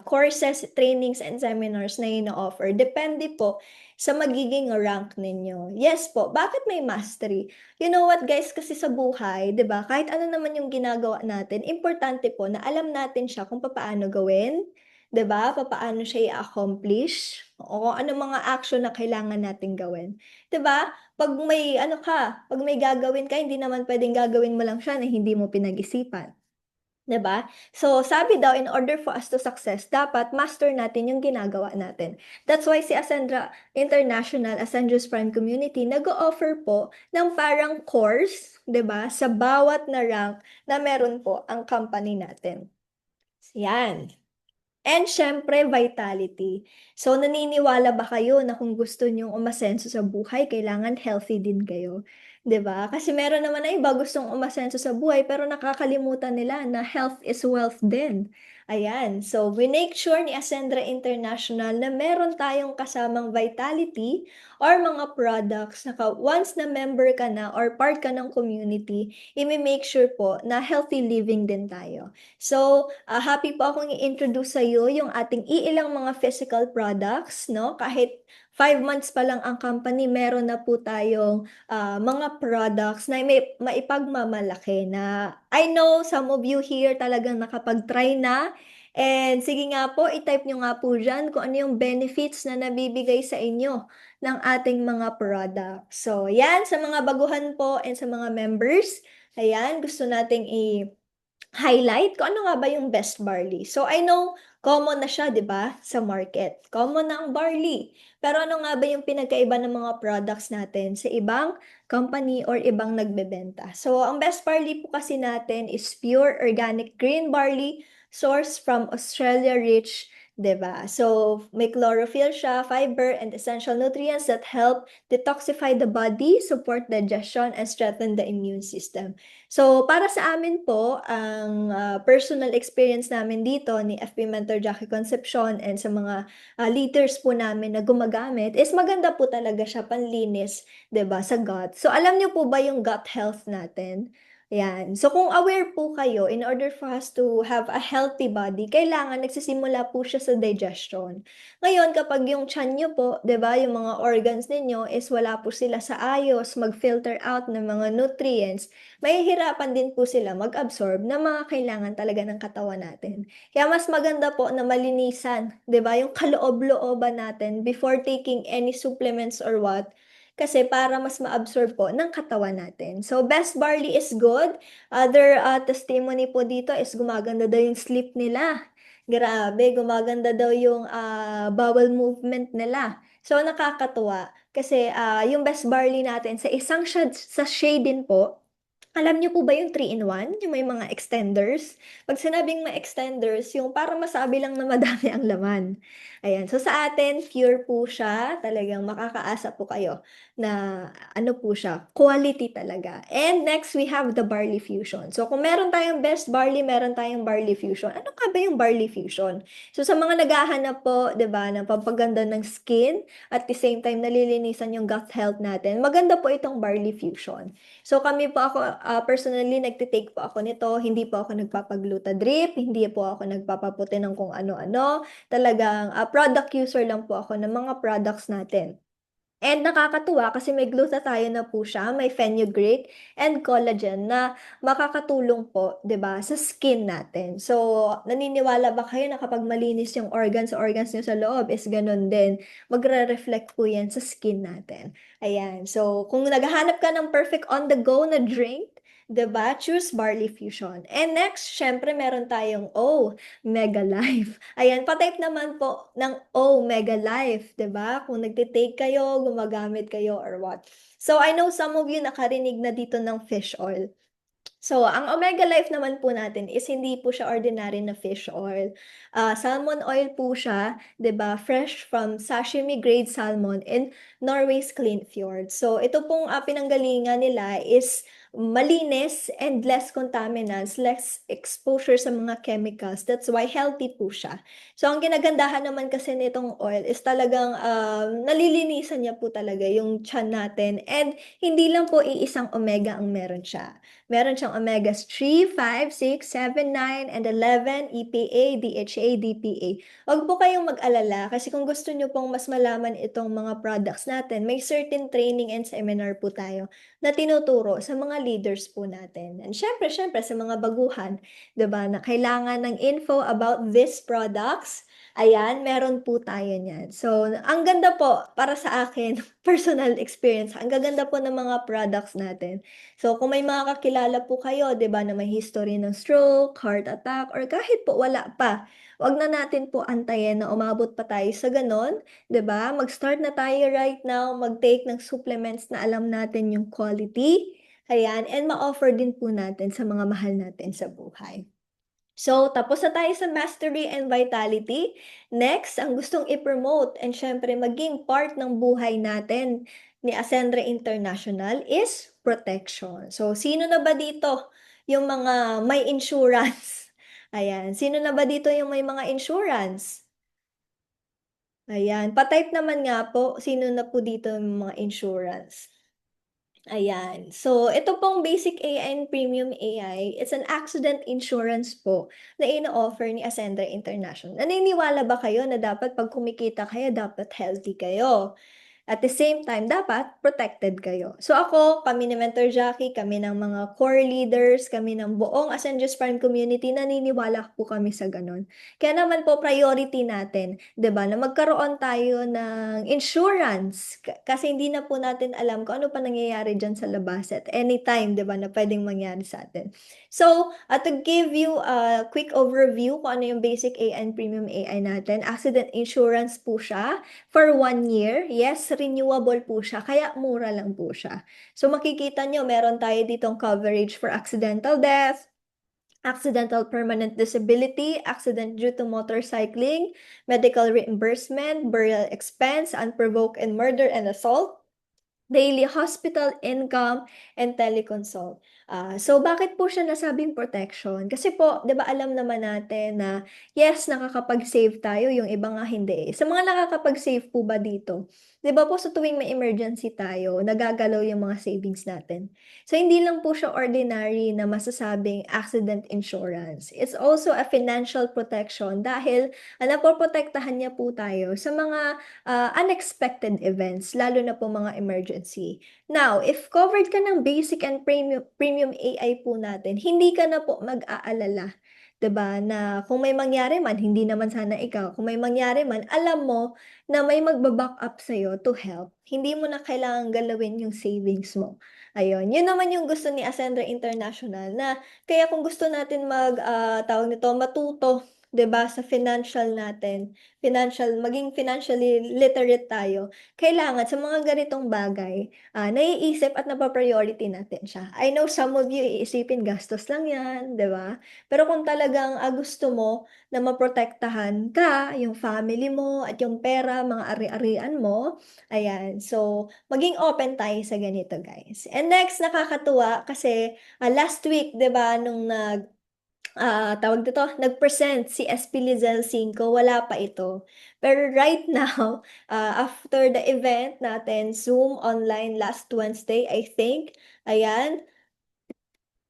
courses, trainings, and seminars na ino-offer. Depende po sa magiging rank ninyo. Yes po, bakit may mastery? You know what guys, kasi sa buhay, 'di ba? Kahit ano naman yung ginagawa natin, importante po na alam natin siya kung paano gawin, 'di ba? Paano siya i-accomplish, o ano mga action na kailangan nating gawin. 'Di ba? Pag may pag may gagawin ka, hindi naman pwedeng gagawin mo lang siya na hindi mo pinag-isipan. 'Di ba? So, sabi daw, in order for us to success, dapat master natin yung ginagawa natin. That's why si Ascendre International, Ascendre's Prime Community, nag-o-offer po ng parang course, 'di ba, sa bawat na rank na meron po ang company natin. Yan. And syempre, vitality. So, naniniwala ba kayo na kung gusto nyong umasenso sa buhay, kailangan healthy din kayo? 'Di ba? Kasi meron naman na iba gustong umasenso sa buhay pero nakakalimutan nila na health is wealth din. Ayan. So, we make sure ni Ascendre International na meron tayong kasamang vitality or mga products na once na member ka na or part ka ng community, i-make sure po na healthy living din tayo. So, happy po akong i-introduce sa iyo yung ating iilang mga physical products, no? Kahit 5 months pa lang ang company, meron na po tayong mga products na may maipagmamalaki na I know some of you here talagang nakapag-try na. And sige nga po, i-type nyo nga po dyan kung ano yung benefits na nabibigay sa inyo ng ating mga products. So, yan, sa mga baguhan po and sa mga members, ayan, gusto nating i-highlight kung ano nga ba yung best barley. So, I know Common na siya, 'di ba, sa market. Common na ang barley. Pero ano nga ba yung pinagkaiba ng mga products natin sa ibang company or ibang nagbebenta? So, ang best barley po kasi natin is pure organic green barley sourced from Australia rich, 'di ba? So, may chlorophyll siya, fiber, and essential nutrients that help detoxify the body, support digestion, and strengthen the immune system. So, para sa amin po, ang personal experience namin dito ni FP Mentor Jackie Concepcion and sa mga leaders po namin na gumagamit is maganda po talaga siya panlinis, 'di ba, sa gut. So, alam niyo po ba yung gut health natin? Yan. So, kung aware po kayo, in order for us to have a healthy body, kailangan nagsisimula po siya sa digestion. Ngayon, kapag yung tiyan niyo po, 'di ba, yung mga organs ninyo is wala po sila sa ayos mag-filter out ng mga nutrients, mahihirapan din po sila mag-absorb ng mga kailangan talaga ng katawan natin. Kaya mas maganda po na malinisan, 'di ba, yung kaloob-looban natin before taking any supplements or what, kasi para mas ma-absorb po ng katawan natin. So, best barley is good. Other testimony po dito is gumaganda daw yung sleep nila. Grabe, gumaganda daw yung bowel movement nila. So, nakakatuwa. Kasi yung best barley natin, sa isang sachet din po, alam niyo po ba yung 3-in-1? Yung may mga extenders? Pag sinabing may extenders, yung para masabi lang na madami ang laman. Ayan. So, sa atin, pure po siya. Talagang makakaasa po kayo na ano po siya, quality talaga. And next, we have the barley fusion. So, kung meron tayong best barley, meron tayong barley fusion. Ano ka ba yung barley fusion? So, sa mga naghahanap po, 'di ba, ng pampaganda ng skin, at the same time, nalilinisan yung gut health natin, maganda po itong barley fusion. So kami po ako, personally, nagtitake po ako nito. Hindi po ako nagpapagluta drip, hindi po ako nagpapaputi ng kung ano-ano. Talagang product user lang po ako ng mga products natin. And nakakatuwa kasi may glutathione na po siya, may fenugreek and collagen na makakatulong po, 'di ba, sa skin natin. So, naniniwala ba kayo na kapag malinis yung organs niyo sa loob is ganun din, magre-reflect po 'yan sa skin natin. Ayan. So, kung naghahanap ka ng perfect on the go na drink, 'di ba, choose Barley Fusion. And next, syempre meron tayong Mega Life. Ayan, pa-type naman po ng Mega Life, 'di ba? Kung nagte-take kayo, gumagamit kayo or what. So, I know some of you nakarinig na dito ng fish oil. So, ang Omega Life naman po natin is hindi po siya ordinary na fish oil. Salmon oil po siya, 'di ba? Fresh from sashimi grade salmon in Norway's clean fjord. So, ito pong pinanggalingan nila is malinis and less contaminants, less exposure sa mga chemicals. That's why healthy po siya. So, ang ginagandahan naman kasi nitong oil is talagang nalilinisan niya po talaga yung tiyan natin, and hindi lang po iisang omega ang meron siya. Meron siyang omegas 3, 5, 6, 7, 9, and 11, EPA, DHA, DPA. Huwag po kayong mag-alala kasi kung gusto nyo pong mas malaman itong mga products natin, may certain training and seminar po tayo na tinuturo sa mga leaders po natin. And syempre sa mga baguhan, 'di ba, na kailangan ng info about these products, ayan, meron po tayo niyan. So, ang ganda po para sa akin, personal experience, ang gaganda po ng mga products natin. So, kung may mga kakilala po kayo, 'di ba, na may history ng stroke, heart attack, or kahit po wala pa, wag na natin po antayin na umabot pa tayo sa ganon, 'di ba? Mag-start na tayo right now, mag-take ng supplements na alam natin yung quality, ayan, and ma-offer din po natin sa mga mahal natin sa buhay. So, tapos na tayo sa mastery and vitality. Next, ang gustong i-promote and syempre maging part ng buhay natin ni Ascendre International is protection. So, sino na ba dito yung mga may insurance? Ayan, sino na ba dito yung may mga insurance? Ayan, pa-type naman nga po, sino na po dito yung mga insurance? Ayan. So, ito pong Basic AI and Premium AI, it's an accident insurance po na ino-offer ni Ascendre International. Naniniwala ba kayo na dapat pag kumikita kayo, dapat healthy kayo? At the same time, dapat protected kayo. So ako, kami ni Mentor Jackie, kami ng mga core leaders, kami ng buong Ascendios Prime community, naniniwala po kami sa ganun. Kaya naman po, priority natin, 'di ba, na magkaroon tayo ng insurance. Kasi hindi na po natin alam kung ano pa nangyayari dyan sa labas at anytime, 'di ba, na pwedeng mangyari sa atin. So, to give you a quick overview kung ano yung basic AI and premium AI natin, accident insurance po siya for 1 year. Yes, renewable po siya, kaya mura lang po siya. So makikita nyo, meron tayo ditong coverage for accidental death, accidental permanent disability, accident due to motorcycling, medical reimbursement, burial expense, unprovoked and murder and assault, daily hospital income, and teleconsult. So bakit po siya nasabing protection? Kasi po, 'di ba alam naman natin na yes, nakakapag-save tayo, yung iba nga hindi. Sa mga nakakapag-save po ba dito? 'Di ba po sa tuwing may emergency tayo, nagagalaw yung mga savings natin. So hindi lang po siya ordinary na masasabing accident insurance. It's also a financial protection dahil napoprotektahan niya po tayo sa mga unexpected events, lalo na po mga emergency. Now, if covered ka ng basic and premium AI po natin, hindi ka na po mag-aalala. 'Di ba? Na kung may mangyari man, hindi naman sana ikaw, kung may mangyari man, alam mo na may magba-back up sa'yo to help. Hindi mo na kailangan galawin yung savings mo. Ayun, yun naman yung gusto ni Ascendra International na kaya kung gusto natin tawag nito, matuto, 'di ba, sa financial natin, maging financially literate tayo, kailangan sa mga ganitong bagay, naiisip at napa-priority natin siya. I know some of you iisipin gastos lang 'yan, 'di ba? Pero kung talagang gusto mo na maprotektahan ka, yung family mo at yung pera, mga ari-arian mo, ayan. So, maging open tayo sa ganito, guys. And next, nakakatuwa kasi last week, 'di ba, nung tawag dito, nag-present si SP Lizelle Cinco, wala pa ito. Pero right now, after the event natin, Zoom online last Wednesday, I think, ayan,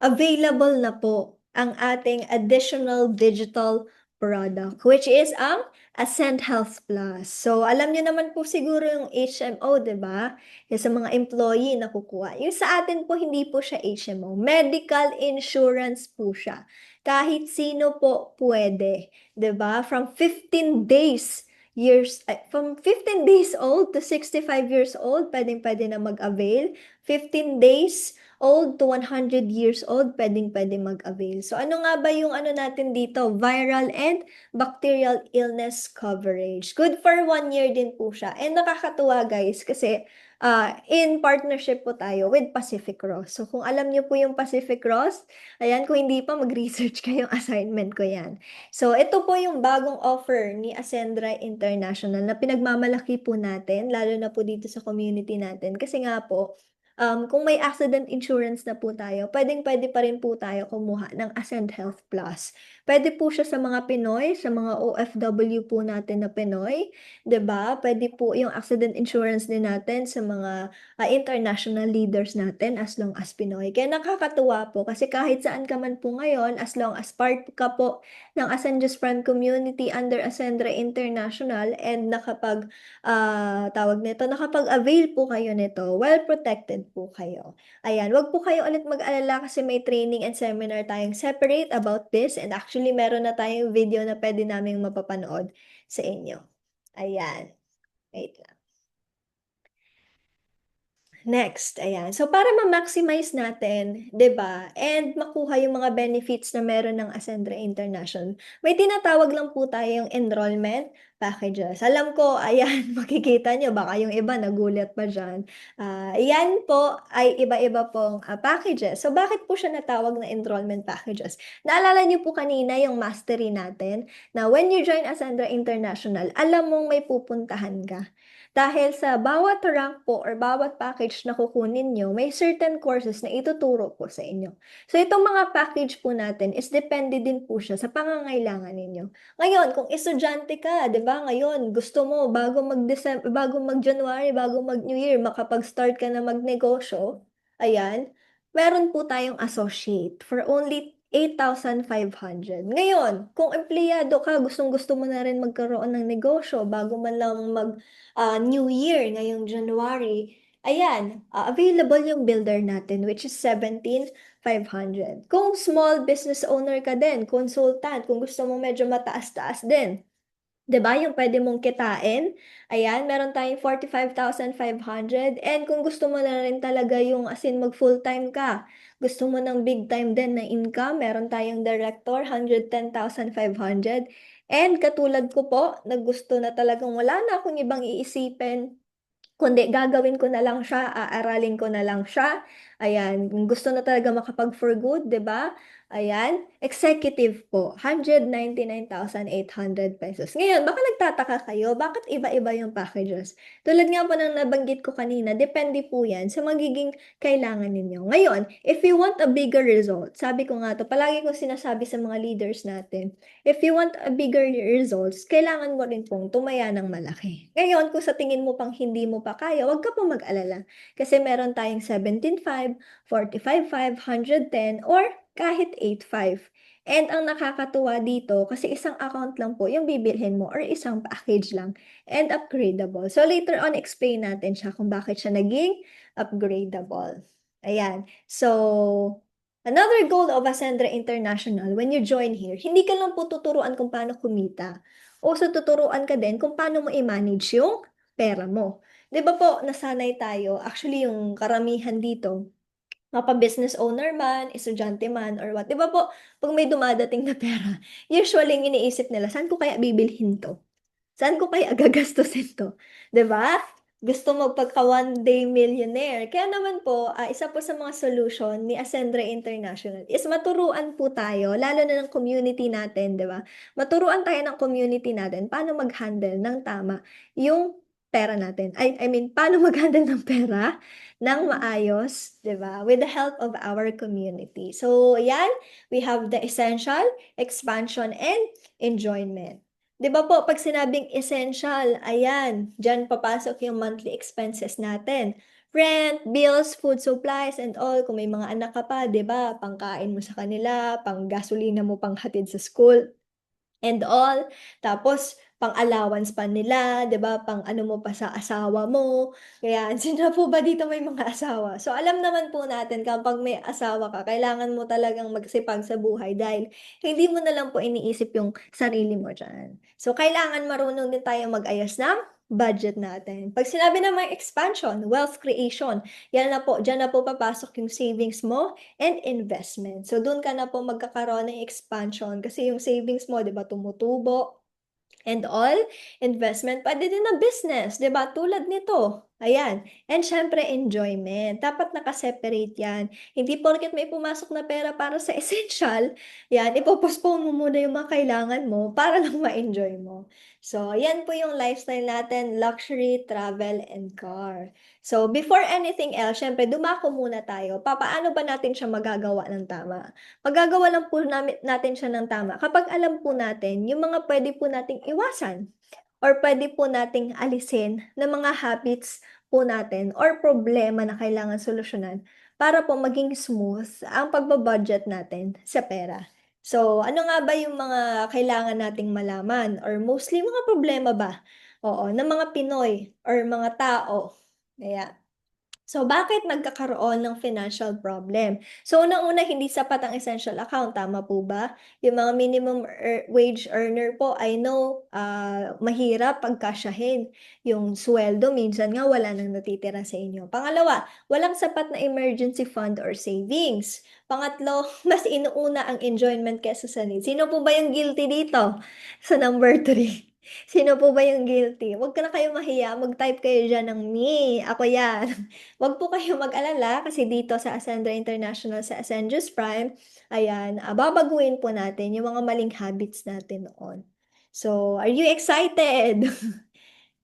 available na po ang ating additional digital product, which is ang Ascend Health Plus. So, alam niyo naman po siguro yung HMO, di ba? Yung sa mga employee na kukuha. Yung sa atin po, hindi po siya HMO. Medical insurance po siya. Kahit sino po pwede. Di ba? From 15 days old to 65 years old, pwede na mag-avail. 15 days old to 100 years old, pwede mag-avail. So ano nga ba yung ano natin dito? Viral and bacterial illness coverage. Good for 1 year din po siya. And nakakatuwa guys kasi in partnership po tayo with Pacific Cross. So kung alam niyo po yung Pacific Cross, ayan, kung hindi pa mag-research kayong assignment ko yan. So ito po yung bagong offer ni Ascendra International na pinagmamalaki po natin, lalo na po dito sa community natin. Kasi nga po, kung may accident insurance na po tayo, pwede pa rin po tayo kumuha ng Ascend Health Plus. Pwede po siya sa mga Pinoy, sa mga OFW po natin na Pinoy, 'di ba? Pwede po yung accident insurance din natin sa mga international leaders natin as long as Pinoy. Kaya nakakatuwa po kasi kahit saan ka man po ngayon, as long as part ka po ng Ascendios Prime community under Ascendra International and nakapag-avail po kayo nito, well protected po kayo. Ayan, wag po kayo ulit mag-alala kasi may training and seminar tayong separate about this and actually meron na tayong video na pwede naming mapapanood sa inyo. Ayan. Wait lang. Next, ayan. So, para ma-maximize natin, 'di ba, and makuha yung mga benefits na meron ng Ascendra International, may tinatawag lang po tayong enrollment packages. Alam ko, ayan, makikita nyo, baka yung iba nagulat pa dyan. Yan po ay iba-iba pong packages. So, bakit po siya natawag na enrollment packages? Naalala nyo po kanina yung mastery natin na when you join Ascendra International, alam mong may pupuntahan ka. Dahil sa bawat rank po or bawat package na kukunin nyo, may certain courses na ituturo po sa inyo. So, itong mga package po natin is depende din po siya sa pangangailangan ninyo. Ngayon, kung estudyante ka, 'di ba? Ngayon, gusto mo bago mag-January, bago mag-New Year, makapag-start ka na magnegosyo, ayan, meron po tayong associate for only 8,500. Ngayon, kung empleyado ka, gustong-gusto mo na rin magkaroon ng negosyo bago man lang New Year ngayong January, ayan, available yung builder natin, which is 17,500. Kung small business owner ka din, consultant, kung gusto mo medyo mataas-taas din, 'di ba, yung pwede mong kitain, ayan, meron tayong 45,500. And kung gusto mo na rin talaga yung as in mag full-time ka, gusto mo ng big time din na income, meron tayong director, 110,500. And katulad ko po, na gusto na talagang wala na akong ibang iisipin, kundi gagawin ko na lang siya, aaralin ko na lang siya. Ayan, kung gusto na talaga makapag-for good, 'di ba? Ayan, executive po, 199,800 pesos. Ngayon, baka nagtataka kayo, bakit iba-iba yung packages? Tulad nga po ng nabanggit ko kanina, depende po yan sa magiging kailangan ninyo. Ngayon, if you want a bigger result, sabi ko nga to, palagi ko sinasabi sa mga leaders natin, if you want a bigger results, kailangan mo rin pong tumaya ng malaki. Ngayon, kung sa tingin mo pang hindi mo pa kaya, huwag ka po mag-alala. Kasi meron tayong 17.5, 45.5, 110, or kahit 8.5. And ang nakakatuwa dito, kasi isang account lang po yung bibilhin mo or isang package lang and upgradable. So later on, explain natin siya kung bakit siya naging upgradable. Ayan. So, another goal of Ascendra International, when you join here, hindi ka lang po tuturuan kung paano kumita. Also, tuturuan ka din kung paano mo i-manage yung pera mo. 'Di ba po, nasanay tayo, actually yung karamihan dito, mapa-business owner man, estudyante man, or what. 'Di ba po, pag may dumadating na pera, usually yung iniisip nila, saan ko kaya bibilhin to? Saan ko kaya gagastusin to? 'Di ba? Gusto magpagka one day millionaire. Kaya naman po, isa po sa mga solution ni Ascendra International is maturuan po tayo, lalo na ng community natin, 'di ba? Maturuan tayo ng community natin paano mag-handle ng tama yung pera natin. I mean, paano mag-handle ng pera ng maayos, 'di ba? With the help of our community. So, yan, we have the essential, expansion, and enjoyment. 'Di ba po, pag sinabing essential, ayan, diyan papasok yung monthly expenses natin. Rent, bills, food supplies, and all. Kung may mga anak ka pa, 'di ba, pangkain mo sa kanila, pang gasolina mo, panghatid sa school, and all. Tapos, pang-allowance pa nila, 'di ba? Pang ano mo pa sa asawa mo. Kaya, sino po ba dito may mga asawa? So, alam naman po natin kapag may asawa ka, kailangan mo talagang magsipag sa buhay dahil hindi mo na lang po iniisip yung sarili mo diyan. So, kailangan marunong din tayo mag-ayos ng budget natin. Pag sinabi naman expansion, wealth creation, yan na po, diyan na po papasok yung savings mo and investment. So, doon ka na po magkakaroon ng expansion kasi yung savings mo, 'di ba, tumutubo and all. Investment, pwede din na business, 'di ba? Tulad nito. Ayan. And syempre, enjoyment. Dapat nakaseparate yan. Hindi porket may pumasok na pera para sa essential, yan, ipopostpone mo muna yung mga kailangan mo para lang ma-enjoy mo. So, yan po yung lifestyle natin, luxury, travel, and car. So, before anything else, syempre, dumako muna tayo. Paano ba natin siya magagawa ng tama? Magagawa lang po natin siya ng tama kapag alam po natin yung mga pwede po nating iwasan or pwede po nating alisin na mga habits po natin or problema na kailangan solusyonan para po maging smooth ang pagbabudget natin sa pera. So, ano nga ba yung mga kailangan nating malaman or mostly mga problema ba? Oo, ng mga Pinoy or mga tao. Ayan. So, bakit nagkakaroon ng financial problem? So, unang-una, hindi sapat ang essential account. Tama po ba? Yung mga minimum wage earner po, I know, mahirap pagkasyahin yung sweldo. Minsan nga, wala nang natitira sa inyo. Pangalawa, walang sapat na emergency fund or savings. Pangatlo, mas inuuna ang enjoyment kesa sa need. Sino po ba yung guilty dito? Sa number 3. Sino po ba yung guilty? Huwag ka na kayo mahiya. Mag-type kayo dyan ng me. Ako yan. Huwag po kayo mag-alala kasi dito sa Ascendra International, sa Ascendius Prime, ayan, babaguhin po natin yung mga maling habits natin noon. So, are you excited?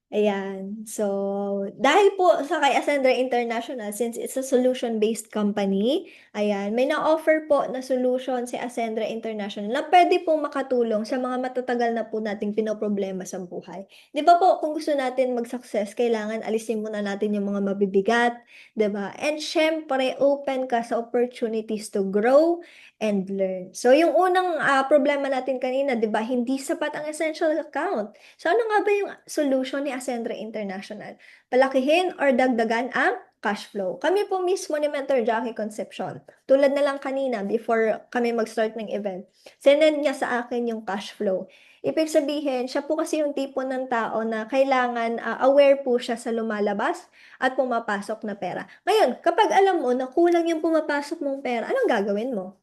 Ayan. So, dahil po sa kay Ascendra International, since it's a solution-based company, ayan, may na-offer po na solution si Ascendra International na pwede po makatulong sa mga matatagal na po nating pinoproblema sa buhay. Di ba po, kung gusto natin mag-success, kailangan alisin muna natin yung mga mabibigat, di ba? And syempre, open ka sa opportunities to grow and learn. So, yung unang problema natin kanina, di ba, hindi sapat ang essential account. So, ano nga ba yung solution ni Ascendre International? Palakihin or dagdagan ang cash flow. Kami po mismo ni Mentor Jackie Concepcion, tulad na lang kanina before kami mag-start ng event, sinend niya sa akin yung cash flow. Ibig sabihin, siya po kasi yung tipo ng tao na kailangan aware po siya sa lumalabas at pumapasok na pera. Ngayon, kapag alam mo na kulang yung pumapasok mong pera, anong gagawin mo?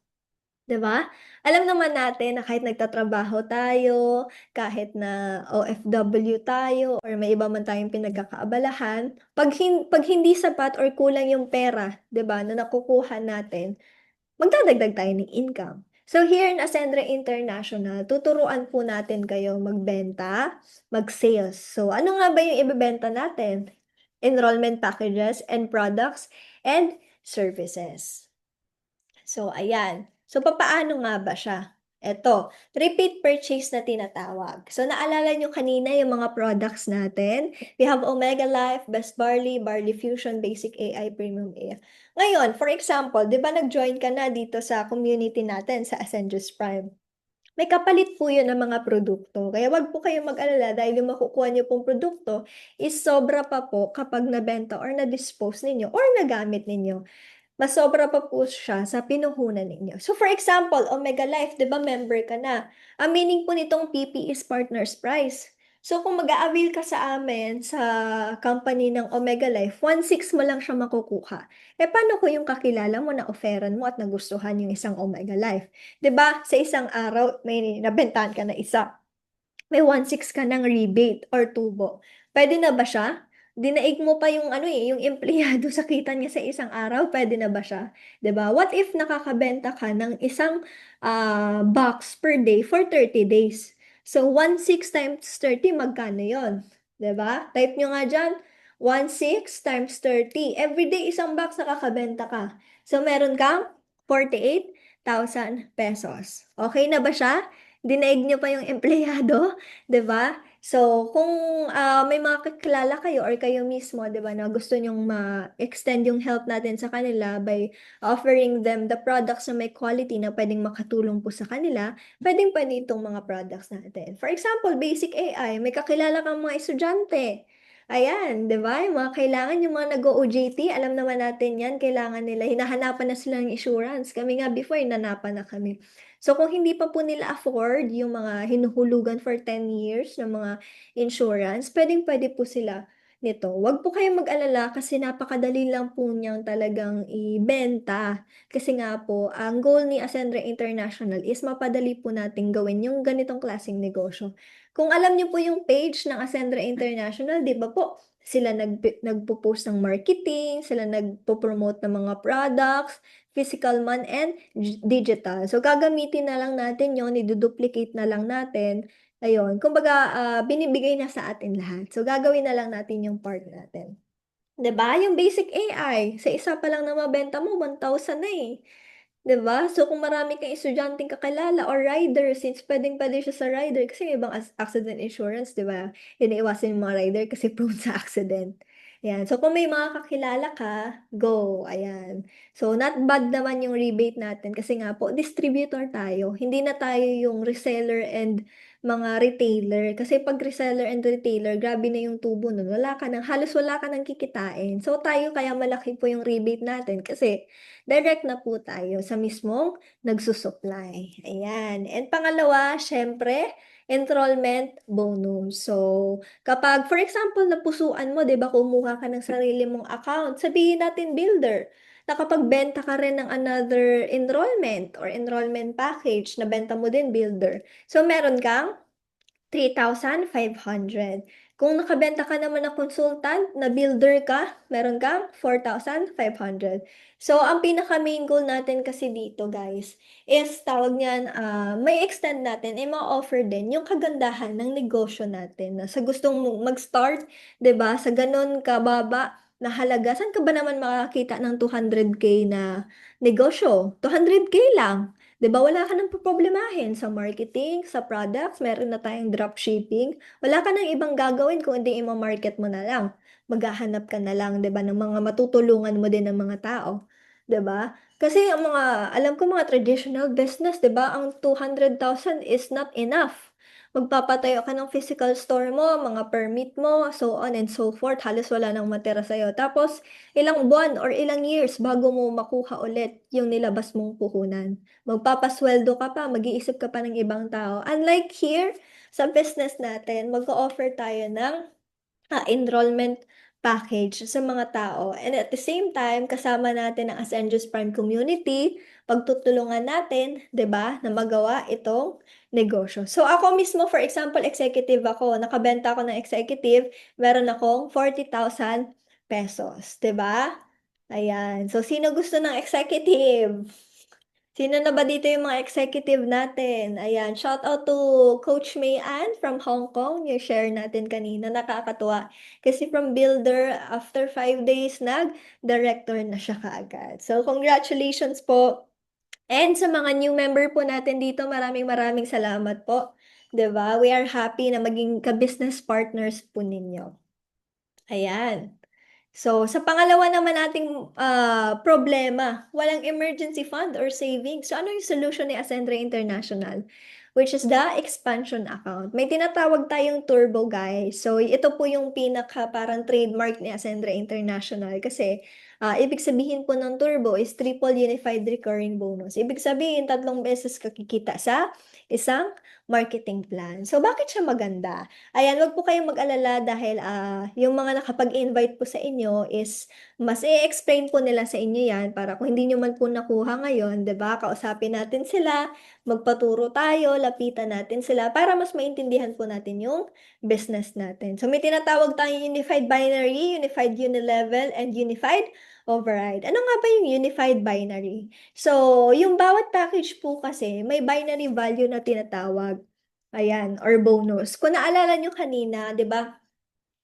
'Di ba? Alam naman natin na kahit nagtatrabaho tayo, kahit na OFW tayo, or may iba man tayong pinagkakaabalahan, pag hindi sapat or kulang yung pera, 'di ba, na nakukuha natin, magdadagdag tayo ng income. So here in Ascendre International, tuturuan po natin kayo magbenta, mag-sales. So ano nga ba yung ibebenta natin? Enrollment packages and products and services. So, ayan. So, papaano nga ba siya? Ito, repeat purchase na tinatawag. So, naalala nyo kanina yung mga products natin. We have Omega Life, Best Barley, Barley Fusion, Basic AI, Premium AI. Ngayon, for example, di ba nag-join ka na dito sa community natin sa Ascendius Prime? May kapalit po yun ng mga produkto. Kaya wag po kayong mag-alala dahil yung makukuha niyo pong produkto is sobra pa po kapag nabenta or na-dispose ninyo or nagamit ninyo. Mas sobra pa po siya sa pinuhunan ninyo. So for example, Omega Life, 'di ba member ka na? Ang meaning po nitong PP is Partners Price. So kung mag-a-avail ka sa amin sa company ng Omega Life, 1/6 mo lang siya makukuha. Eh paano kung yung kakilala mo na offeran mo at nagustuhan yung isang Omega Life? 'Di ba? Sa isang araw may nabentahan ka na isa. May 1/6 ka ng rebate or tubo. Pwede na ba siya? Dinaig mo pa yung ano yung empleyado sa kita niya sa isang araw, pwede na ba siya? 'Di ba? What if nakakabenta ka ng isang box per day for 30 days? So 1/6 times 30 magkano 'yon? 'Di ba? Type nyo nga diyan. 1/6 times 30. Every day isang box nakakabenta ka. So meron kang 48,000 pesos. Okay na ba siya? Dinaig nyo pa yung empleyado, 'di ba? So, kung may mga kakilala kayo or kayo mismo, 'di ba, na gusto nyong ma-extend yung help natin sa kanila by offering them the products na may quality na pwedeng makatulong po sa kanila, pwedeng-pwede itong mga products natin. For example, Basic AI, may kakilala kang mga estudyante. Ayan, 'di ba? Yung mga kailangan yung mga nag-o-OJT, alam naman natin 'yan, kailangan nila, hinahanapan na sila ng insurance. Kami nga before, hinanapan na kami. So, kung hindi pa po nila afford yung mga hinuhulugan for 10 years ng mga insurance, pwedeng-pwede po sila nito. Huwag po kayong mag-alala kasi napakadali lang po niyang talagang ibenta. Kasi nga po, ang goal ni Ascendre International is mapadali po natin gawin yung ganitong klaseng negosyo. Kung alam niyo po yung page ng Ascendre International, di ba po, sila nagpo-post ng marketing, sila nagpo-promote ng mga products, physical man and digital. So, gagamitin na lang natin yon, i-duplicate na lang natin. Ayun, kumbaga, binibigay na sa atin lahat. So, gagawin na lang natin yung part natin. 'Di ba? Yung Basic AI, sa isa pa lang na mabenta mo, 1,000 na eh. 'Di ba? So, kung marami kang estudyanteng kakilala or rider, since pwedeng-pwede siya sa rider, kasi may ibang accident insurance, 'di ba? Iniiwasan yung mga rider kasi prone sa accident. Ayan. So, kung may mga kakilala ka, go. Ayan. So, not bad naman yung rebate natin kasi nga po, distributor tayo. Hindi na tayo yung reseller and mga retailer. Kasi pag reseller and retailer, grabe na yung tubo nun. Halos wala ka nang kikitain. So, tayo kaya malaki po yung rebate natin kasi direct na po tayo sa mismong nagsusupply. Ayan. And pangalawa, syempre, enrollment bonus. So, kapag, for example, napusuan mo, 'di ba, kumuha ka ng sarili mong account, sabihin natin builder, nakapagbenta ka rin ng another enrollment or enrollment package, nabenta mo din builder. So, meron kang 3,500. Kung nakabenta ka naman na consultant, na builder ka, meron kang 4,500. So, ang pinaka-main goal natin kasi dito, guys, is tawag niyan, may extend natin, ma-offer din yung kagandahan ng negosyo natin. Na sa gustong mag-start, 'di ba? Sa ganun kababa na halaga, saan ka ba naman makakita ng 200K na negosyo? 200K lang. 'Di ba, wala ka nang poproblemahin sa marketing, sa products, meron na tayong dropshipping. Wala ka nang ibang gagawin kung hindi i-market mo na lang. Maghahanap ka na lang, 'di ba, ng mga matutulungan mo din ng mga tao. 'di ba? Kasi ang mga alam ko mga traditional business, 'di ba, ang 200,000 is not enough. Magpapatayo ka ng physical store mo, mga permit mo, so on and so forth, halos wala nang matira sa'yo. Tapos ilang buwan or ilang years bago mo makuha ulit yung nilabas mong puhunan. Magpapasweldo ka pa, mag-iisip ka pa ng ibang tao. Unlike here, sa business natin, mag-o-offer tayo ng enrollment package sa mga tao. And at the same time, kasama natin ang Ascendios Prime Community, pagtutulungan natin, 'di ba, na magawa itong negosyo. So ako mismo, for example, executive ako, nakabenta ako ng executive, meron akong 40,000 pesos, 'di ba? Ayan. So sino gusto ng executive? Sino na ba dito yung mga executive natin? Ayan, shout out to Coach May Ann from Hong Kong. Yung share natin kanina, nakakatuwa. Kasi from builder, after 5 days, nag-director na siya kaagad. So, congratulations po. And sa mga new member po natin dito, maraming salamat po. 'Di ba? We are happy na maging ka-business partners po ninyo. Ayan. So, sa pangalawa naman nating problema, walang emergency fund or savings. So, ano yung solution ni Ascendre International? Which is the expansion account. May tinatawag tayong turbo, guys. So, ito po yung pinaka parang trademark ni Ascendre International kasi ibig sabihin po ng turbo is triple unified recurring bonus. Ibig sabihin, 3 beses ka kikita sa isang marketing plan. So, bakit siya maganda? Ayan, wag po kayong mag-alala dahil yung mga nakapag-invite po sa inyo is mas i-explain po nila sa inyo yan para kung hindi nyo man po nakuha ngayon, 'di ba? Kausapin natin sila, magpaturo tayo, lapitan natin sila para mas maintindihan po natin yung business natin. So may tinatawag tayong unified binary, unified unilevel, and unified override. Ano nga ba yung unified binary? So, yung bawat package po kasi may binary value na tinatawag. Ayan, or bonus. Kung naalala nyo kanina, 'di ba?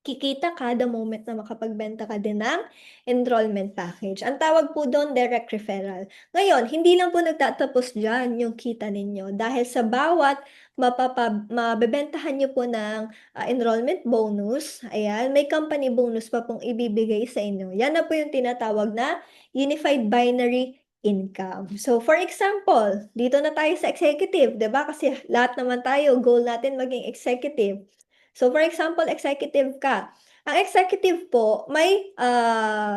Kikita ka the moment na makapagbenta ka din ng enrollment package. Ang tawag po doon, direct referral. Ngayon, hindi lang po nagtatapos dyan yung kita ninyo. Dahil sa bawat mabebentahan nyo po ng enrollment bonus, ayan, may company bonus pa pong ibibigay sa inyo. Yan na po yung tinatawag na unified binary income. So, for example, dito na tayo sa executive, 'di ba? Kasi lahat naman tayo, goal natin maging executive. So, for example, executive ka. Ang executive po, may,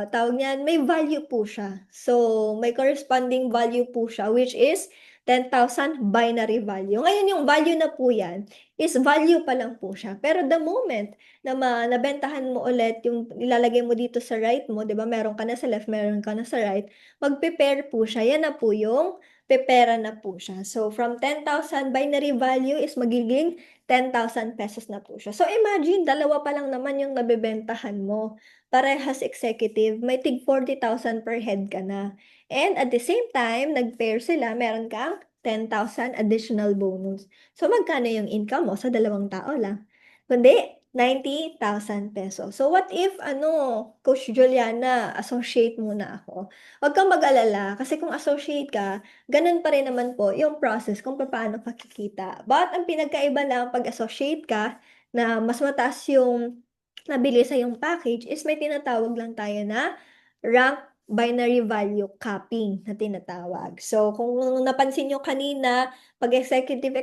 tawag niyan, may value po siya. So, may corresponding value po siya, which is 10,000 binary value. Ngayon, yung value na po yan, is value pa lang po siya. Pero the moment na nabentahan mo ulit, yung ilalagay mo dito sa right mo, di ba, meron ka na sa left, meron ka na sa right, magpe-pair po siya. Yan na po yung pepera na po siya. So, from 10,000 binary value is magiging 10,000 pesos na po siya. So, imagine, dalawa pa lang naman yung nabebentahan mo. Parehas executive, may tig 40,000 per head ka na. And at the same time, nag-pair sila, meron kang 10,000 additional bonus. So, magkano yung income mo sa dalawang tao lang? Kundi, 90,000 pesos. So, what if, Coach Juliana, associate muna ako? Huwag kang mag-alala, kasi kung associate ka, ganun pa rin naman po yung process kung paano ka kikita. But ang pinagkaiba lang pag associate ka na mas mataas yung nabili sa yung package is may tinatawag lang tayo na rank binary value capping na tinatawag. So kung napansin nyo kanina, pag executive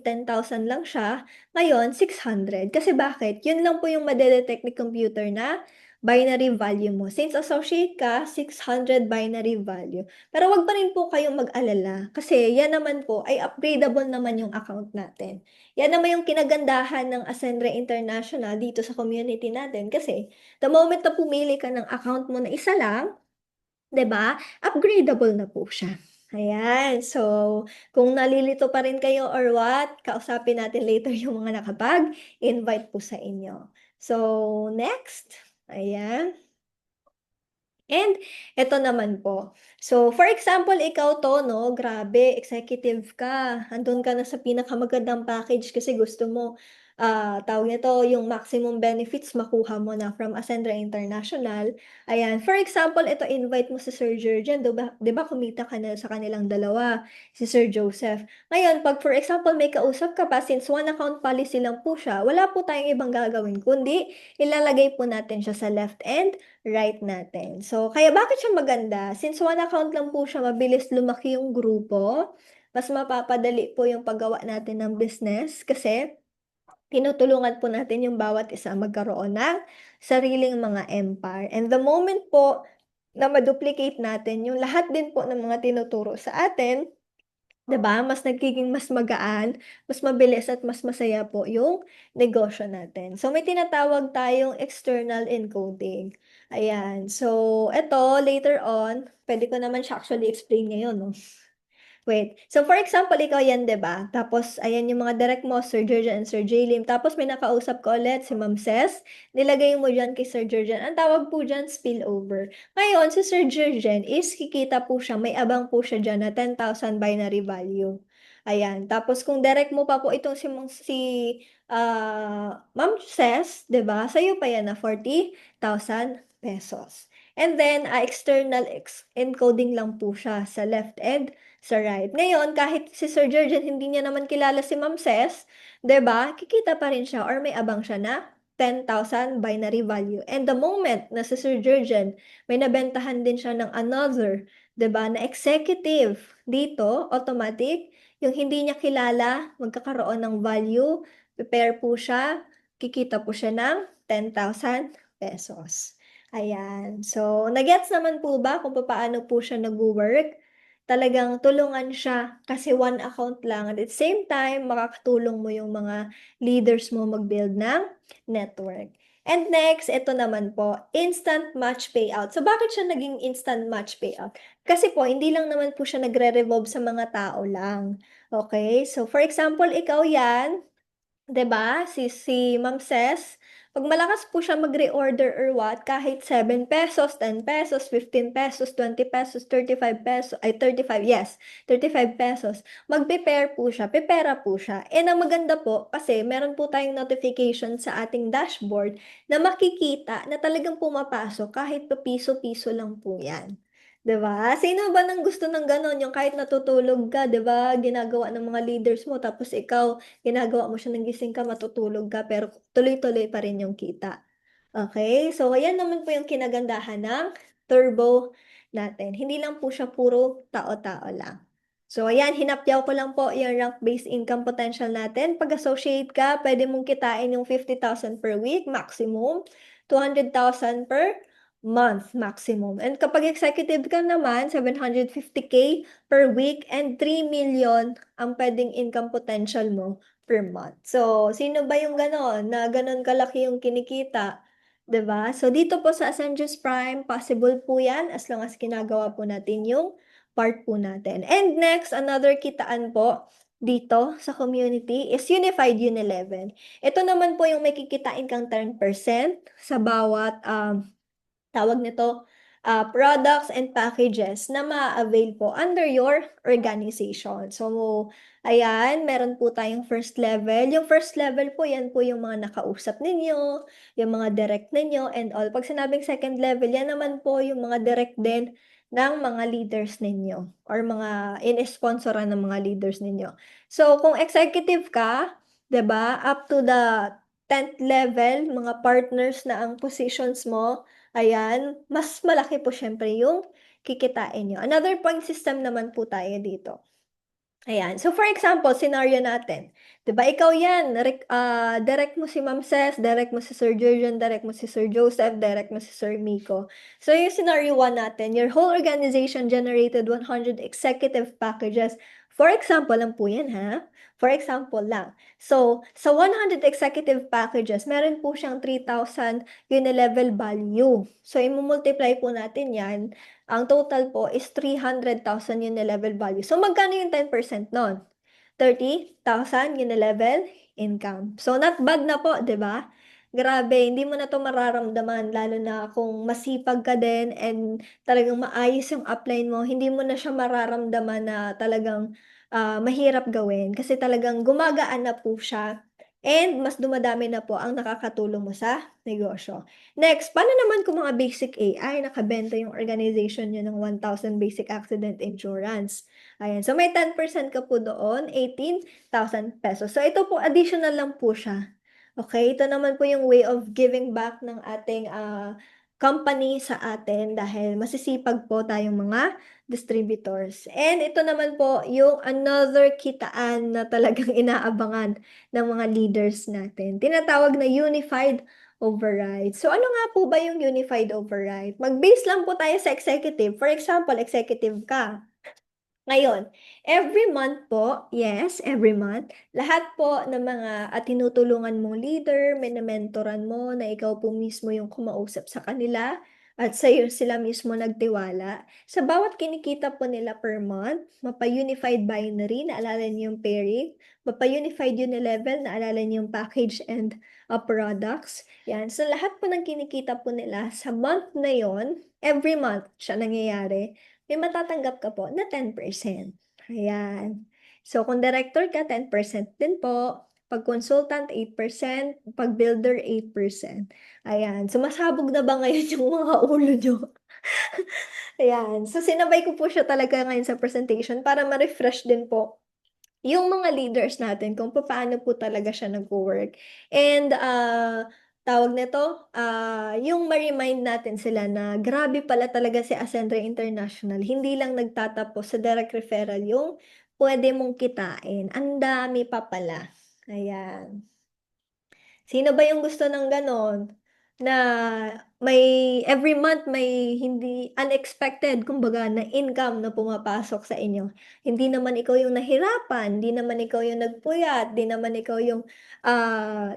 10,000 lang siya, ngayon 600. Kasi bakit? Yun lang po yung madedetect ni computer na binary value mo. Since associate ka, 600 binary value. Pero wag pa rin po kayong mag-alala kasi yan naman po ay upgradable naman yung account natin. Yan naman yung kinagandahan ng Ascendre International dito sa community natin kasi the moment na pumili ka ng account mo na isa lang, 'di ba? Upgradable na po siya. Ayan. So, kung nalilito pa rin kayo or what, kausapin natin later yung mga nakapag-invite po sa inyo. So, next. Ayan. And ito naman po. So, for example, ikaw to, no, grabe, executive ka. Andun ka na sa pinakamagandang package kasi gusto mo tawag nito, yung maximum benefits makuha mo na from Ascendra International. Ayan, for example, ito invite mo si Sir Jurgen, di ba kumita ka na sa kanilang dalawa, si Sir Joseph. Ngayon, pag for example may kausap ka pa, since one account policy lang po siya, wala po tayong ibang gagawin, kundi ilalagay po natin siya sa left and right natin. So, kaya bakit siya maganda? Since one account lang po siya, mabilis lumaki yung grupo, mas mapapadali po yung paggawa natin ng business kasi tinutulungan po natin yung bawat isa magkaroon ng sariling mga empire. And the moment po na ma-duplicate natin yung lahat din po ng mga tinuturo sa atin, 'di ba? Mas nagiging mas magaan, mas mabilis at mas masaya po yung negosyo natin. So may tinatawag tayong external encoding. Ayan. So ito later on, pwede ko naman siya actually explain ngayon, no? Wait. So, for example, ikaw yan, 'di ba? Tapos, ayan yung mga direct mo, Sir Jurgen and Sir Jaylin. Tapos, may nakausap ko ulit, si Ma'am Ces. Nilagay mo dyan kay Sir Jurgen. Ang tawag po dyan, spillover. Ngayon, si Sir Jurgen is kikita po siya, may abang po siya dyan na 10,000 binary value. Ayan. Tapos, kung direct mo pa po itong Ma'am Ces, 'di ba? Sa'yo pa yan na 40,000 pesos. And then, external encoding lang po siya sa left and sa right. Ngayon, kahit si Sir Jurgen hindi niya naman kilala si Ma'am Ces, 'di ba? Kikita pa rin siya or may abang siya na 10,000 binary value. And the moment na si Sir Jurgen may nabentahan din siya ng another, 'di ba, na executive dito, automatic, yung hindi niya kilala, magkakaroon ng value, prepare po siya, kikita po siya ng 10,000 pesos. Ayan. So, nagets naman po ba kung paano po siya nag-work? Talagang tulungan siya kasi one account lang. At the same time, makakatulong mo yung mga leaders mo mag-build ng network. And next, ito naman po, instant match payout. So, bakit siya naging instant match payout? Kasi po, hindi lang naman po siya nagre-revolve sa mga tao lang. Okay? So, for example, ikaw yan, 'di ba? Si Ma'am Ces, pag malakas po siya mag-reorder or what, kahit 7 pesos, 10 pesos, 15 pesos, 20 pesos, 35 pesos, ay 35, yes, 35 pesos, mag-prepare po siya, pepera po siya. And ang maganda po, kasi meron po tayong notification sa ating dashboard na makikita na talagang pumapasok kahit pa piso-piso lang po yan. 'Di ba? Sino ba nang gusto ng gano'n? Yung kahit natutulog ka, 'di ba? Ginagawa ng mga leaders mo, tapos ikaw, ginagawa mo siya ng gising ka, matutulog ka, pero tuloy-tuloy pa rin yung kita. Okay? So, ayan naman po yung kinagandahan ng turbo natin. Hindi lang po siya puro tao-tao lang. So, ayan, hinapyaw ko lang po yung rank-based income potential natin. Pag associate ka, pwede mong kitain yung 50,000 per week, maximum, 200,000 per month maximum. And kapag executive ka naman, 750K per week and 3 million ang pwedeng income potential mo per month. So, sino ba yung ganon na ganon kalaki yung kinikita? 'Di ba? So, dito po sa Ascendius Prime, possible po yan as long as ginagawa po natin yung part po natin. And next, another kitaan po dito sa community is Unified Unilevel. Ito naman po yung may kikitain kang 10% sa bawat tawag nito, products and packages na ma-avail po under your organization. So, ayan, meron po tayong first level. Yung first level po, yan po yung mga nakausap ninyo, yung mga direct ninyo, and all. Pag sinabing second level, yan naman po yung mga direct din ng mga leaders ninyo or mga in-sponsoran ng mga leaders ninyo. So, kung executive ka, 'di ba, up to the 10th level, mga partners na ang positions mo, ayan, mas malaki po syempre yung kikitain nyo. Another point system naman po tayo dito. Ayan. So, for example, scenario natin. 'Di ba ikaw yan, direct mo si Ma'am Ces, direct mo si Sir Jurgen, direct mo si Sir Joseph, direct mo si Sir Miko. So, yung scenario 1 natin, your whole organization generated 100 executive packages. For example lang po yan, ha? For example lang. So, sa 100 executive packages, meron po siyang 3,000 unilevel value. So, i-multiply po natin yan. Ang total po is 300,000 unilevel value. So, magkano yung 10% nun? 30,000 unilevel income. So, not bad na po, di ba? Grabe, hindi mo na to mararamdaman, lalo na kung masipag ka din and talagang maayos yung upline mo, hindi mo na siya mararamdaman na talagang mahirap gawin kasi talagang gumagaan na po siya And mas dumadami na po ang nakakatulong mo sa negosyo. Next, paano naman kung mga basic AI, nakabenta yung organization nyo ng 1,000 basic accident insurance? Ayan, so may 10% ka po doon, 18,000 pesos. So ito po, additional lang po siya. Okay, ito naman po yung way of giving back ng ating company sa atin dahil masisipag po tayong mga distributors. And ito naman po yung another kitaan na talagang inaabangan ng mga leaders natin. Tinatawag na unified override. So ano nga po ba yung unified override? Mag-base lang po tayo sa executive. For example, executive ka. Ngayon, every month po, yes, every month, lahat po ng mga tinutulungan mong leader, mentoran mo na ikaw po mismo yung kumausap sa kanila at sa iyo sila mismo nagtiwala. Sa bawat kinikita po nila per month, mapa-unified binary, naalala niyo yung pairing, mapa-unified unilevel, naalala niyo yung package and products. Yan. So lahat po ng kinikita po nila sa month na yon, every month siya nangyayari, may matatanggap ka po na 10%. Ayan. So, kung director ka, 10% din po. Pag consultant, 8%. Pag builder, 8%. Ayan. Sumasabog na ba ngayon yung mga ulo nyo? Ayan. So, sinabay ko po siya talaga ngayon sa presentation para ma-refresh din po yung mga leaders natin kung paano po talaga siya nag-work. And tawag nito, yung ma-remind natin sila na grabe pala talaga si Ascendre International. Hindi lang nagtatapos sa direct referral yung pwede mong kitain. Ang dami pa pala. Ayan. Sino ba yung gusto ng ganon? Na may every month may hindi unexpected kumbaga na income na pumapasok sa inyo. Hindi naman ikaw yung nahirapan, hindi naman ikaw yung nagpuyat, hindi naman ikaw yung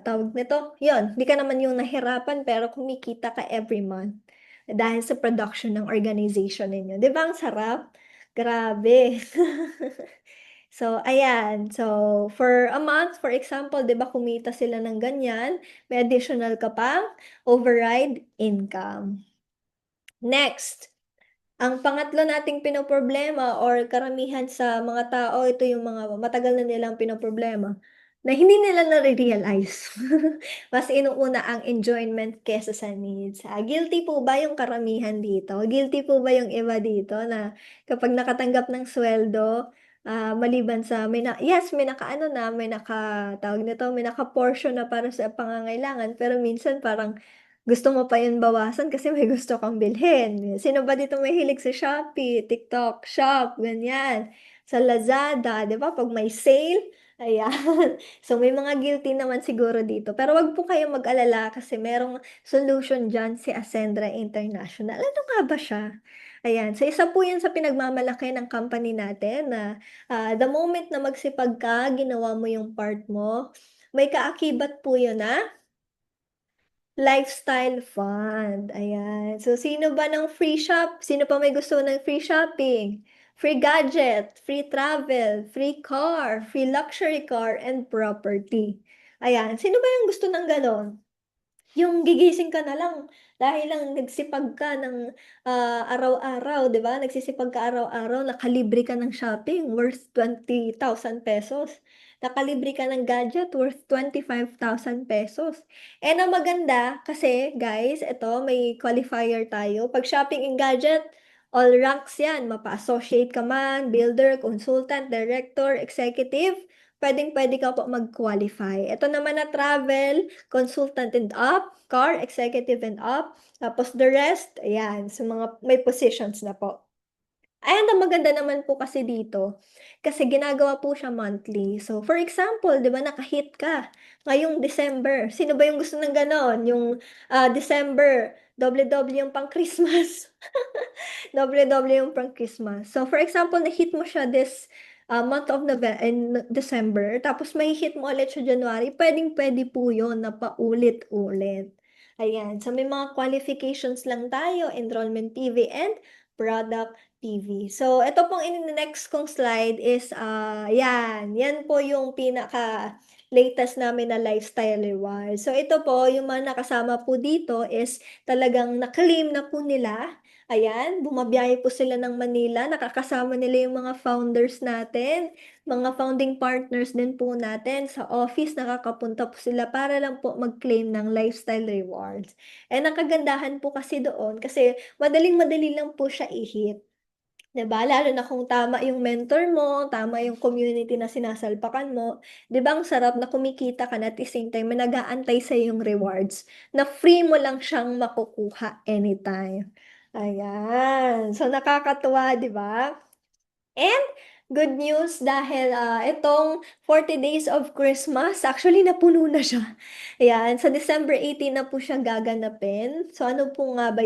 tawag nito. 'Yon, hindi ka naman yung nahirapan pero kumikita ka every month dahil sa production ng organization ninyo. 'Di ba ang sarap? Grabe. So, ayan. So, for a month, for example, 'di ba kumita sila ng ganyan, may additional ka pang override income. Next, ang pangatlo nating pinoproblema or karamihan sa mga tao, ito yung mga matagal na nilang pinoproblema, na hindi nila nare-realize. Mas inuuna ang enjoyment kesa sa needs. Guilty po ba yung karamihan dito? Guilty po ba yung iba dito na kapag nakatanggap ng sweldo, maliban sa yes, may nakaano na, may tawag nito, may naka-portion na para sa pangangailangan, pero minsan parang gusto mo pa yun bawasan kasi may gusto kang bilhin. Sino ba dito may hilig sa Shopee, TikTok, Shop, ganyan. Sa Lazada, di ba? Pag may sale, ayan. So, may mga guilty naman siguro dito. Pero wag po kayong mag-alala kasi merong solution dyan si Ascendra International. Ano nga ba siya? Ayan. So, isa po yan sa pinagmamalaki ng company natin na the moment na magsipag ka, ginawa mo yung part mo, may kaakibat po yun na lifestyle fund. Ayan. So, sino ba ng free shop? Sino pa may gusto ng free shopping? Free gadget, free travel, free car, free luxury car, and property. Ayan. Sino ba yung gusto ng ganon? Yung gigising ka na lang dahil lang nagsipag ka ng araw-araw, 'di ba? Nagsisipag ka araw-araw, nakalibre ka ng shopping worth 20,000 pesos. Nakalibre ka ng gadget worth 25,000 pesos. And ang maganda kasi, guys, ito may qualifier tayo. Pag shopping and gadget, all ranks 'yan. Mapa-associate ka man, builder, consultant, director, executive, pwedeng-pwede ka po mag-qualify. Ito naman na travel, consultant and up, car, executive and up, tapos the rest, ayan, so mga may positions na po. And ang maganda naman po kasi dito, kasi ginagawa po siya monthly. So, for example, di ba naka-hit ka ngayong December. Sino ba yung gusto ng ganon? Yung December, doble-doble yung pang Christmas. Doble-doble yung pang Christmas. So, for example, na-hit mo siya this month of December, tapos may hit mo ulit sa January, pwedeng-pwede po yun na paulit-ulit. Ayan. So, may mga qualifications lang tayo, enrollment TV and product TV. So, ito pong in-next kong slide is, yan po yung pinaka-latest namin na lifestyle reward. So, ito po, yung mga nakasama po dito is talagang na-claim na po nila Ayan, bumabiyahe po sila ng Manila, nakakasama nila yung mga founders natin, mga founding partners din po natin sa office, nakakapunta po sila para lang po mag-claim ng lifestyle rewards. And ang kagandahan po kasi doon, kasi madaling-madali lang po siya i-hit. 'Di ba? Lalo na kung tama yung mentor mo, tama yung community na sinasalpakan mo, 'di ba ang sarap na kumikita ka na at the same time may nag-aantay sa'yo yung rewards na free mo lang siyang makukuha anytime. Ayan. So, nakakatuwa, 'di ba? And good news dahil itong 40 days of Christmas, actually napuno na siya. Ayan, sa December 18 na po siya gaganapin. So ano nga ba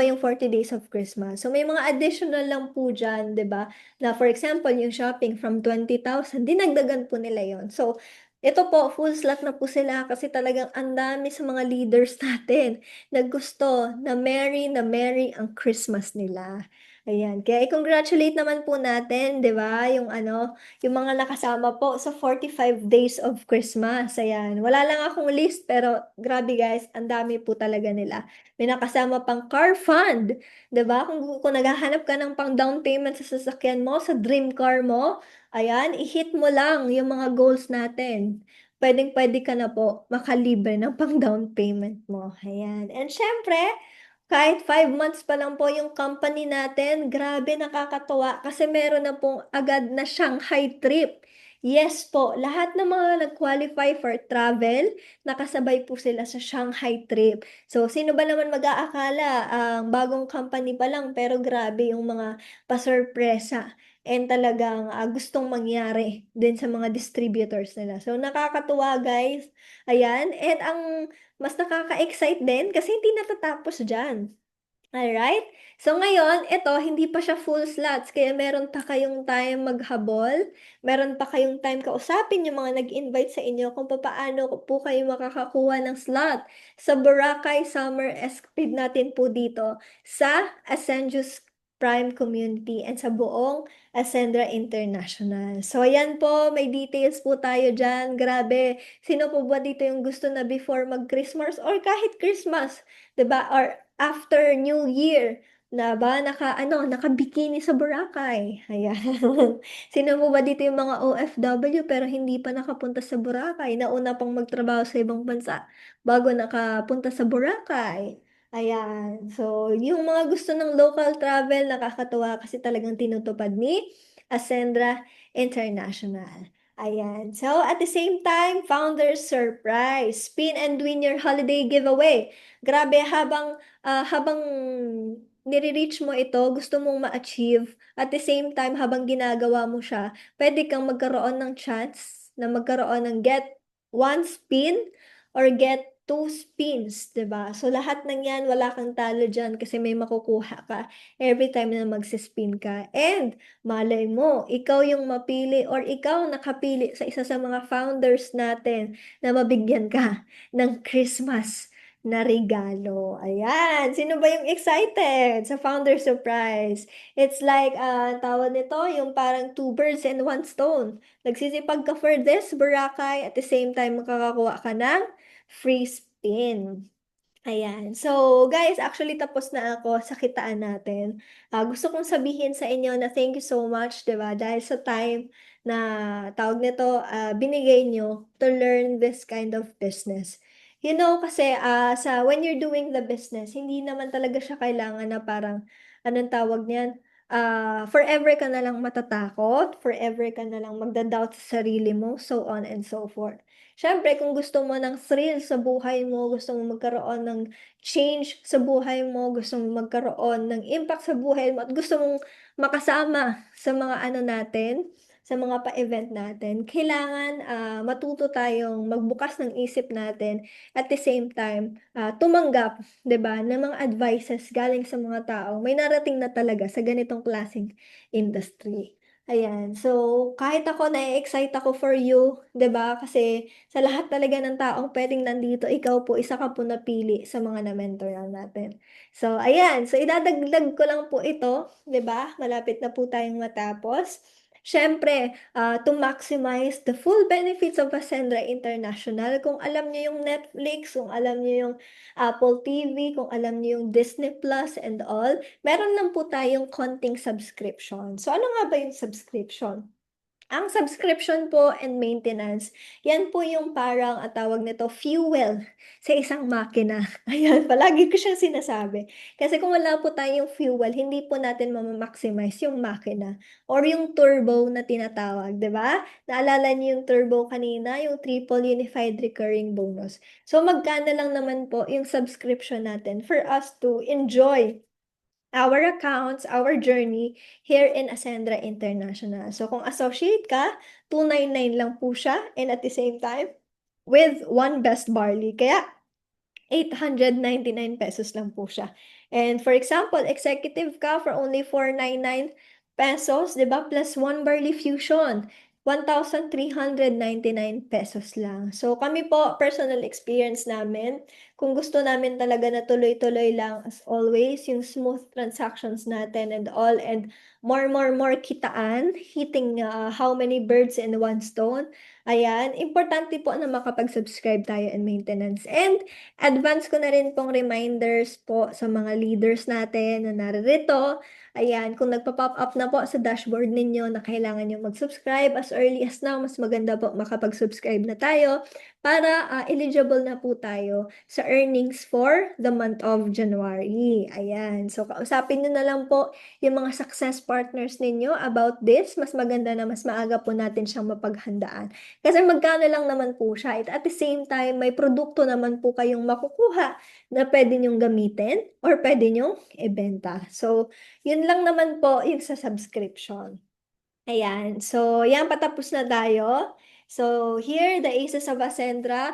yung 40 days of Christmas? So may mga additional lang po dyan, 'di ba? Na for example, yung shopping from 20,000, dinagdagan po nila yon. So ito po, full slot na po sila kasi talagang ang dami sa mga leaders natin na gusto na merry ang Christmas nila. Ayan, kaya i-congratulate naman po natin, 'di ba? Yung mga nakasama po sa 45 days of Christmas. Ayan, wala lang akong list pero grabe guys, ang dami po talaga nila. May nakasama pang car fund, 'di ba? Kung naghahanap ka ng pang down payment sa sasakyan mo, sa dream car mo, ayan, i-hit mo lang yung mga goals natin. Pwedeng-pwede ka na po makalibre ng pang down payment mo. Ayan. And syempre, kahit 5 months pa lang po yung company natin, grabe nakakatuwa kasi meron na pong agad na Shanghai trip. Yes po, lahat ng mga nag-qualify for travel, nakasabay po sila sa Shanghai trip. So, sino ba naman mag-aakala, ang bagong company pa lang, pero grabe yung mga pasurpresa and talagang gustong mangyari din sa mga distributors nila. So, nakakatuwa guys. Ayan, and ang mas nakaka-excite din kasi hindi natatapos diyan. Alright? So ngayon, ito, hindi pa siya full slots, kaya meron pa kayong time maghabol, meron pa kayong time kausapin yung mga nag-invite sa inyo kung paano po kayo makakakuha ng slot sa Boracay Summer Escapade natin po dito sa Ascendius Prime Community and sa buong Ascendra International. So ayan po, may details po tayo dyan. Grabe, sino po ba dito yung gusto na before mag-Christmas or kahit Christmas, 'di ba? Or after New Year, na ba naka-bikini sa Boracay. Ayan. Sino po ba dito yung mga OFW pero hindi pa nakapunta sa Boracay? Nauna pang magtrabaho sa ibang bansa bago nakapunta sa Boracay. Ayan. So, yung mga gusto ng local travel, nakakatuwa kasi talagang tinutupad ni Ascendra International. Ayan. So, at the same time, Founders Surprise, Spin and Win Your Holiday Giveaway. Grabe, habang nire-reach mo ito, gusto mong ma-achieve, at the same time, habang ginagawa mo siya, pwede kang magkaroon ng chance na magkaroon ng get one spin or get two spins, 'di ba? So, lahat ng yan, wala kang talo dyan kasi may makukuha ka every time na magsispin ka. And, malay mo, ikaw yung mapili or ikaw nakapili sa isa sa mga founders natin na mabigyan ka ng Christmas na regalo. Ayan. Sino ba yung excited sa Founder Surprise? It's like, tawag nito, yung parang two birds and one stone. Nagsisipag ka for this, Boracay, at the same time, makakakuha ka ng free spin. Ayan. So, guys, actually tapos na ako sa kitaan natin. Gusto kong sabihin sa inyo na thank you so much, 'di ba? Dahil sa time na tawag nito, binigay nyo to learn this kind of business. You know, kasi when you're doing the business, hindi naman talaga siya kailangan na parang, anong tawag niyan? Forever ka na lang matatakot, forever ka na lang magda-doubt sa sarili mo, so on and so forth. Siyempre, kung gusto mo ng thrill sa buhay mo, gusto mo magkaroon ng change sa buhay mo, gusto mo magkaroon ng impact sa buhay mo, at gusto mong makasama sa mga ano natin, sa mga pa-event natin, kailangan matuto tayong magbukas ng isip natin at the same time, tumanggap, 'di ba, ng mga advices galing sa mga tao may narating na talaga sa ganitong klaseng industry. Ayan. So, kahit ako na-excite ako for you, 'di ba? Kasi sa lahat talaga ng taong pwedeng nandito, ikaw po, isa ka po napili sa mga na-mentoran natin. So, ayan. So, idadagdag ko lang po ito, 'di ba? Malapit na po tayong matapos. Siyempre, to maximize the full benefits of Ascendra International, kung alam niyo yung Netflix, kung alam niyo yung Apple TV, kung alam niyo yung Disney Plus and all, meron lang po tayong konting subscription. So ano nga ba yung subscription? Ang subscription po and maintenance, yan po yung parang tawag nito fuel sa isang makina. Ayan, palagi ko siyang sinasabi. Kasi kung wala po tayong fuel, hindi po natin maximize yung makina or yung turbo na tinatawag, 'di ba? Naalala niyo yung turbo kanina, yung triple unified recurring bonus. So magkano lang naman po yung subscription natin for us to enjoy our accounts, our journey here in Ascendra International. So kung associate ka, 299 lang po siya, and at the same time, with one best barley. Kaya 899 pesos lang po siya. And for example, executive ka for only 499 pesos, 'di ba? Plus one barley fusion, 1,399 pesos lang. So kami po, personal experience namin, kung gusto namin talaga na tuloy-tuloy lang as always, yung smooth transactions natin and all, and more kitaan, hitting how many birds in one stone. Ayan, importante po na makapag-subscribe tayo in maintenance. And advance ko na rin pong reminders po sa mga leaders natin na naririto. Ayan, kung nagpa-pop up na po sa dashboard ninyo na kailangan nyo mag-subscribe as early as now, mas maganda po makapag-subscribe na tayo para eligible na po tayo sa earnings for the month of January. Ayan, so kausapin nyo na lang po yung mga success partners ninyo about this. Mas maganda na mas maaga po natin siyang mapaghandaan. Kasi magkano lang naman po siya. At the same time, may produkto naman po kayong makukuha na pwede nyong gamitin or pwede nyong ibenta. So, yun lang naman po yung sa subscription. Ayan. So, yan, patapos na tayo. So, here, the Aces of Ascendra,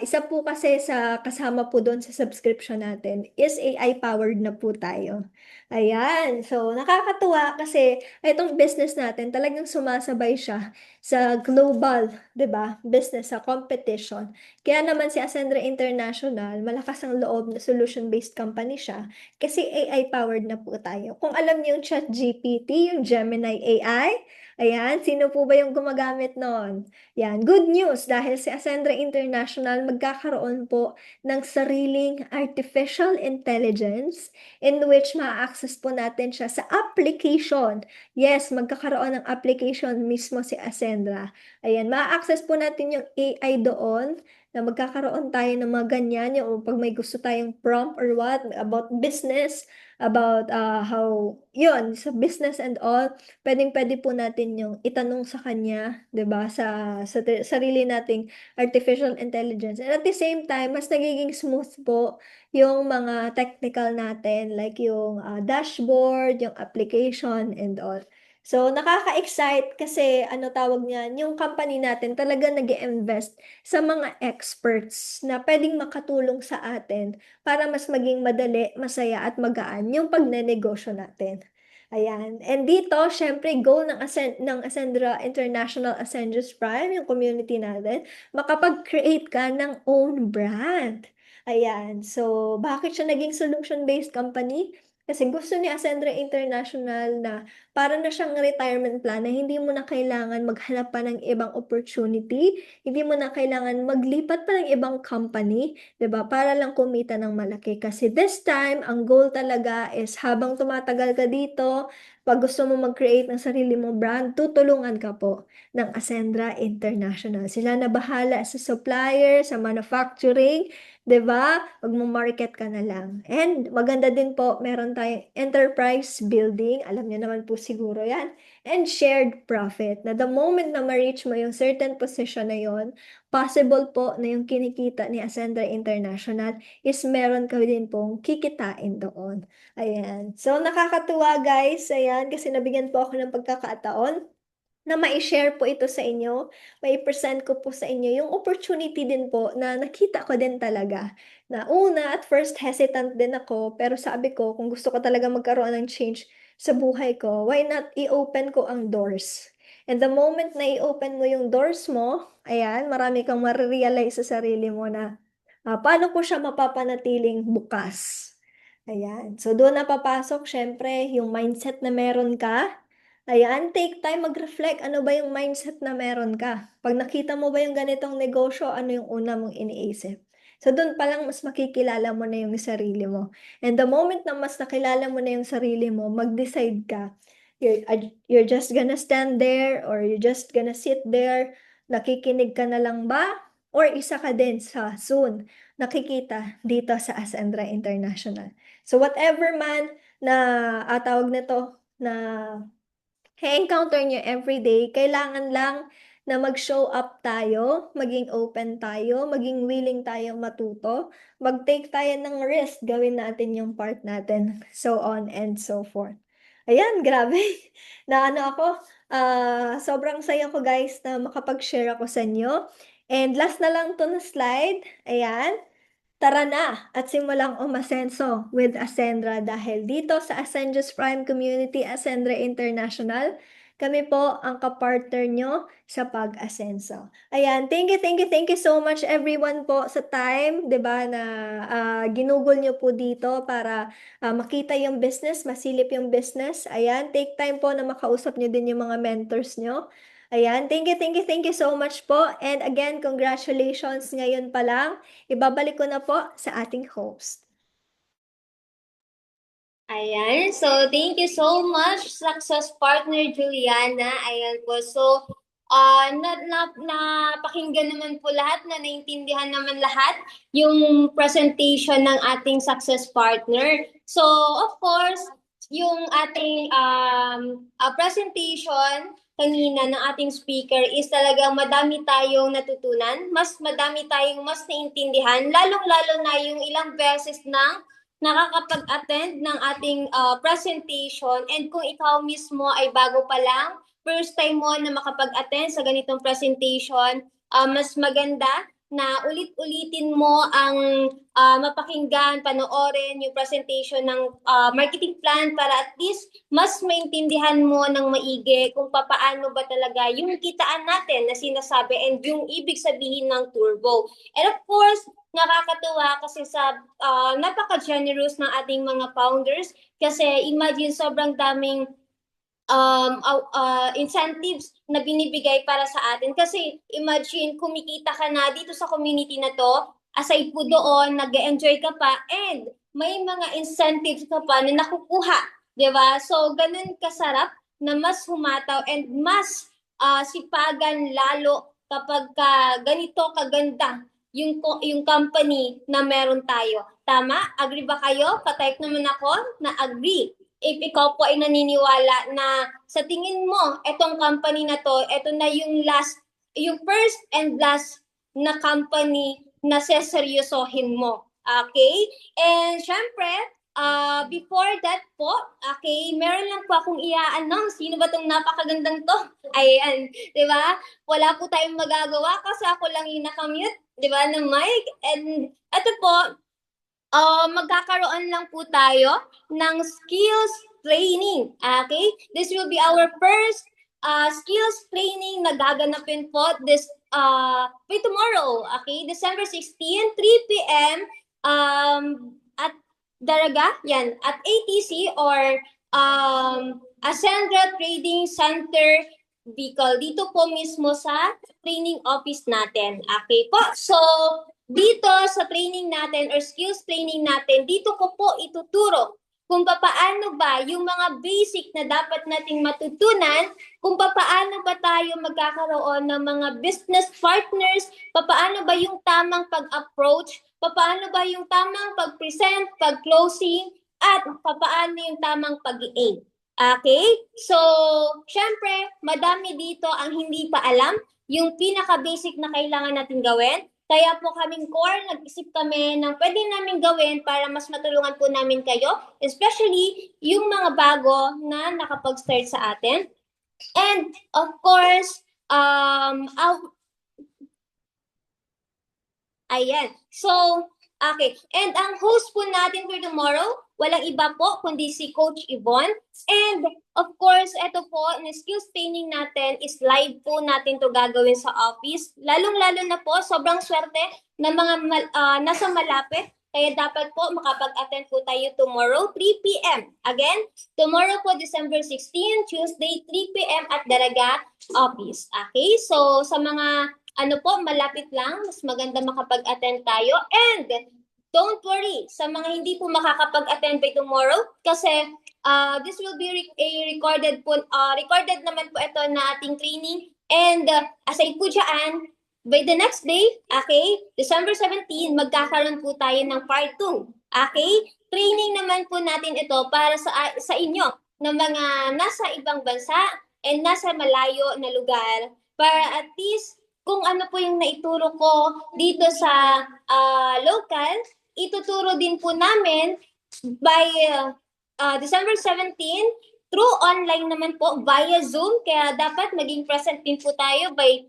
isa po kasi sa kasama po doon sa subscription natin is AI-powered na po tayo. Ayan. So, nakakatuwa kasi itong business natin talagang sumasabay siya sa global, 'di ba? Business, sa competition. Kaya naman si Ascendra International, malakas ang loob na solution-based company siya kasi AI-powered na po tayo. Kung alam niyo yung ChatGPT, yung Gemini AI, ayan, sino po ba yung gumagamit nun? Yan, good news dahil si Ascendra International magkakaroon po ng sariling artificial intelligence in which ma-access po natin siya sa application. Yes, magkakaroon ng application mismo si Ascendra. Ayan, ma-access po natin yung AI doon na magkakaroon tayo ng mga ganyan, yung pag may gusto tayong prompt or what, about business, about how, yun, sa business and all, pwedeng-pwede po natin yung itanong sa kanya, 'di ba, sa sarili nating artificial intelligence. And at the same time, mas nagiging smooth po yung mga technical natin, like yung dashboard, yung application and all. So, nakaka-excite kasi ano tawag niyan, yung company natin talaga nag-invest sa mga experts na pwedeng makatulong sa atin para mas maging madali, masaya at magaan yung pagnenegosyo natin. Ayan. And dito, syempre, goal ng Ascendra International Ascensus Prime, yung community natin, makapag-create ka ng own brand. Ayan. So, bakit siya naging solution-based company? Kasi gusto ni Ascendra International na para na siyang retirement plan na hindi mo na kailangan maghanap pa ng ibang opportunity, hindi mo na kailangan maglipat pa ng ibang company, 'di ba? Para lang kumita ng malaki. Kasi this time, ang goal talaga is habang tumatagal ka dito, pag gusto mo mag-create ng sarili mong brand, tutulungan ka po ng Ascendra International. Sila na bahala sa supplier, sa manufacturing, 'di ba? Magmo-market ka na lang. And maganda din po, meron tayong enterprise building. Alam niyo naman po siguro 'yan. And shared profit. Na the moment na ma-reach mo yung certain position na yon, possible po na yung kinikita ni Ascendra International is meron ka din pong kikitain doon. Ayan. So, nakakatuwa guys. Ayan, kasi nabigyan po ako ng pagkakataon na mai-share po ito sa inyo, mai-present ko po sa inyo yung opportunity din po na nakita ko din talaga. Na una, at first hesitant din ako, pero sabi ko, kung gusto ko talaga magkaroon ng change sa buhay ko, why not i-open ko ang doors? And the moment na i-open mo yung doors mo, ayan, marami kang marirealize sa sarili mo na paano ko siya mapapanatiling bukas. Ayan. So, doon na papasok, syempre, yung mindset na meron ka. Ayan, take time mag-reflect. Ano ba yung mindset na meron ka? Pag nakita mo ba yung ganitong negosyo, ano yung una mong iniisip? So, doon pa lang mas makikilala mo na yung sarili mo. And the moment na mas nakilala mo na yung sarili mo, mag-decide ka. You're just gonna stand there or you're just gonna sit there. Nakikinig ka na lang ba? Or isa ka din sa soon nakikita dito sa Ascendra International. So, whatever man na tawag nito na encounter nyo everyday, kailangan lang na mag-show up tayo, maging open tayo, maging willing tayo matuto, mag-take tayo ng risk, gawin natin yung part natin, so on and so forth. Ayan, grabe. Na ano ako, sobrang saya ko guys na makapag-share ako sa inyo. And last na lang to na slide. Ayan. Tara na at simulang umasenso with Ascendra dahil dito sa Ascendius Prime Community Ascendra International, kami po ang kapartner nyo sa pag-asenso. Ayan, thank you so much everyone po sa time, 'di ba, na ginugol nyo po dito para makita yung business, masilip yung business. Ayan, take time po na makausap nyo din yung mga mentors nyo. Ayan, thank you so much po. And again, congratulations ngayon pa lang. Ibabalik ko na po sa ating host. Ayan. So, thank you so much, success partner Juliana. Ayan po. So, napakinggan naman po lahat, na naintindihan naman lahat yung presentation ng ating success partner. So, of course, yung ating presentation kanina ng ating speaker is talagang madami tayong natutunan, madami tayong mas naintindihan, lalong-lalo na yung ilang beses na nakakapag-attend ng ating presentation, and kung ikaw mismo ay bago pa lang, first time mo na makapag-attend sa ganitong presentation, mas maganda na ulit-ulitin mo ang mapakinggan, panoorin yung presentation ng marketing plan para at least mas maintindihan mo ng maigi kung paano ba talaga yung kitaan natin na sinasabi and yung ibig sabihin ng turbo. And of course, nakakatuwa kasi sa napaka-generous ng ating mga founders, kasi imagine sobrang daming incentives na binibigay para sa atin. Kasi imagine, kumikita ka na dito sa community na to, aside po doon, nag-enjoy ka pa, and may mga incentives ka pa na nakukuha. Diba? So, ganun kasarap na mas humataw and mas sipagan lalo kapag ganito kaganda yung company na meron tayo. Tama? Agree ba kayo? Patype naman ako na agree. If ikaw po ay naniniwala na sa tingin mo, etong company na to, eto na yung first and last na company na seseryosohin mo. Okay? And syempre, before that po, okay, meron lang po akong i-announce. Sino ba tong napakagandang to? Ayan, di ba? Wala po tayong magagawa kasi ako lang yung nakamute, di ba, ng mic. And ito po, magkakaroon lang po tayo ng skills training. Okay? This will be our first skills training na gaganapin po tomorrow. Okay? December 16, 3 p.m. At Daraga, yan, at ATC or Ascendra Trading Center Bicol. Dito po mismo sa training office natin. Okay po? So, dito sa training natin or skills training natin, dito ko po ituturo kung paano ba yung mga basic na dapat nating matutunan, kung paano ba tayo magkakaroon ng mga business partners, paano ba yung tamang pag-approach, paano ba yung tamang pag-present, pag-closing, at paano yung tamang pag-i-aim. Okay? So, syempre, madami dito ang hindi pa alam, yung pinaka-basic na kailangan natin gawin. Kaya po kaming core, nag-isip kami ng pwede namin gawin para mas matulungan po namin kayo, especially yung mga bago na nakapag-start sa atin. And of course, ayan. So, okay. And ang host po natin for tomorrow, walang iba po kundi si Coach Yvonne. And of course, ito po, na skills training natin is live po natin to gagawin sa office. Lalong-lalo na po, sobrang swerte na mga nasa malapit Kaya dapat po makapag-attend po tayo tomorrow, 3 p.m. Again, tomorrow po, December 16, Tuesday, 3 p.m. at Dalaga Office. Okay? So, sa mga malapit lang, mas maganda makapag-attend tayo. And don't worry, sa mga hindi po makakapag-attend by tomorrow, kasi this will be recorded naman po ito na ating training. And aside po dyan, by the next day, okay, December 17, magkakaroon po tayo ng part 2. Okay? Training naman po natin ito para sa inyo na mga nasa ibang bansa and nasa malayo na lugar para at least kung ano po yung naituro ko dito sa local, ituturo din po namin by December 17 through online naman po via Zoom. Kaya dapat maging present din po tayo by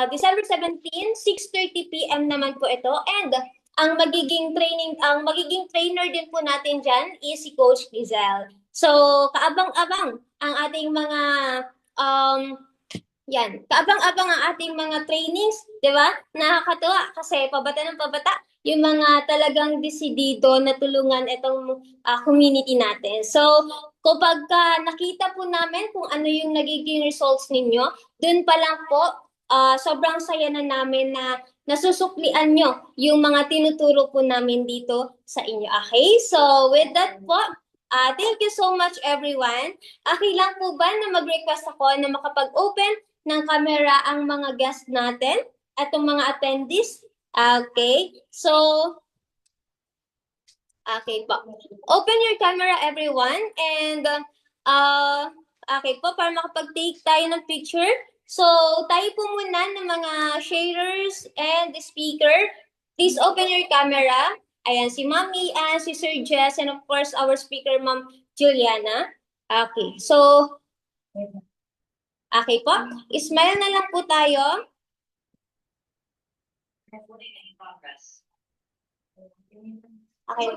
December 17, 6:30 p.m. naman po ito. And ang magiging trainer din po natin dyan is si Coach Lizelle. So, kaabang-abang ang ating mga kaabang-abang ang ating mga trainings, di ba? Nakakatuwa kasi pabata ng pabata yung mga talagang desidido na tulungan itong community natin. So, kapag nakita po namin kung ano yung nagiging results ninyo, dun pa lang po, sobrang saya na namin na nasusuklian nyo yung mga tinuturo po namin dito sa inyo. Okay? So, with that po, thank you so much everyone. Okay lang po ba na mag-request ako na makapag-open ng camera ang mga guests natin at ang mga attendees? Okay. So, okay po. Open your camera everyone and okay po para makapag-take tayo ng picture. So, tayo po muna ng mga sharers and the speaker. Please open your camera. Ayan, si Mami, si Sir Jess, and of course, our speaker, Ma'am Juliana. Okay, so, okay po. Smile na lang po tayo. Okay.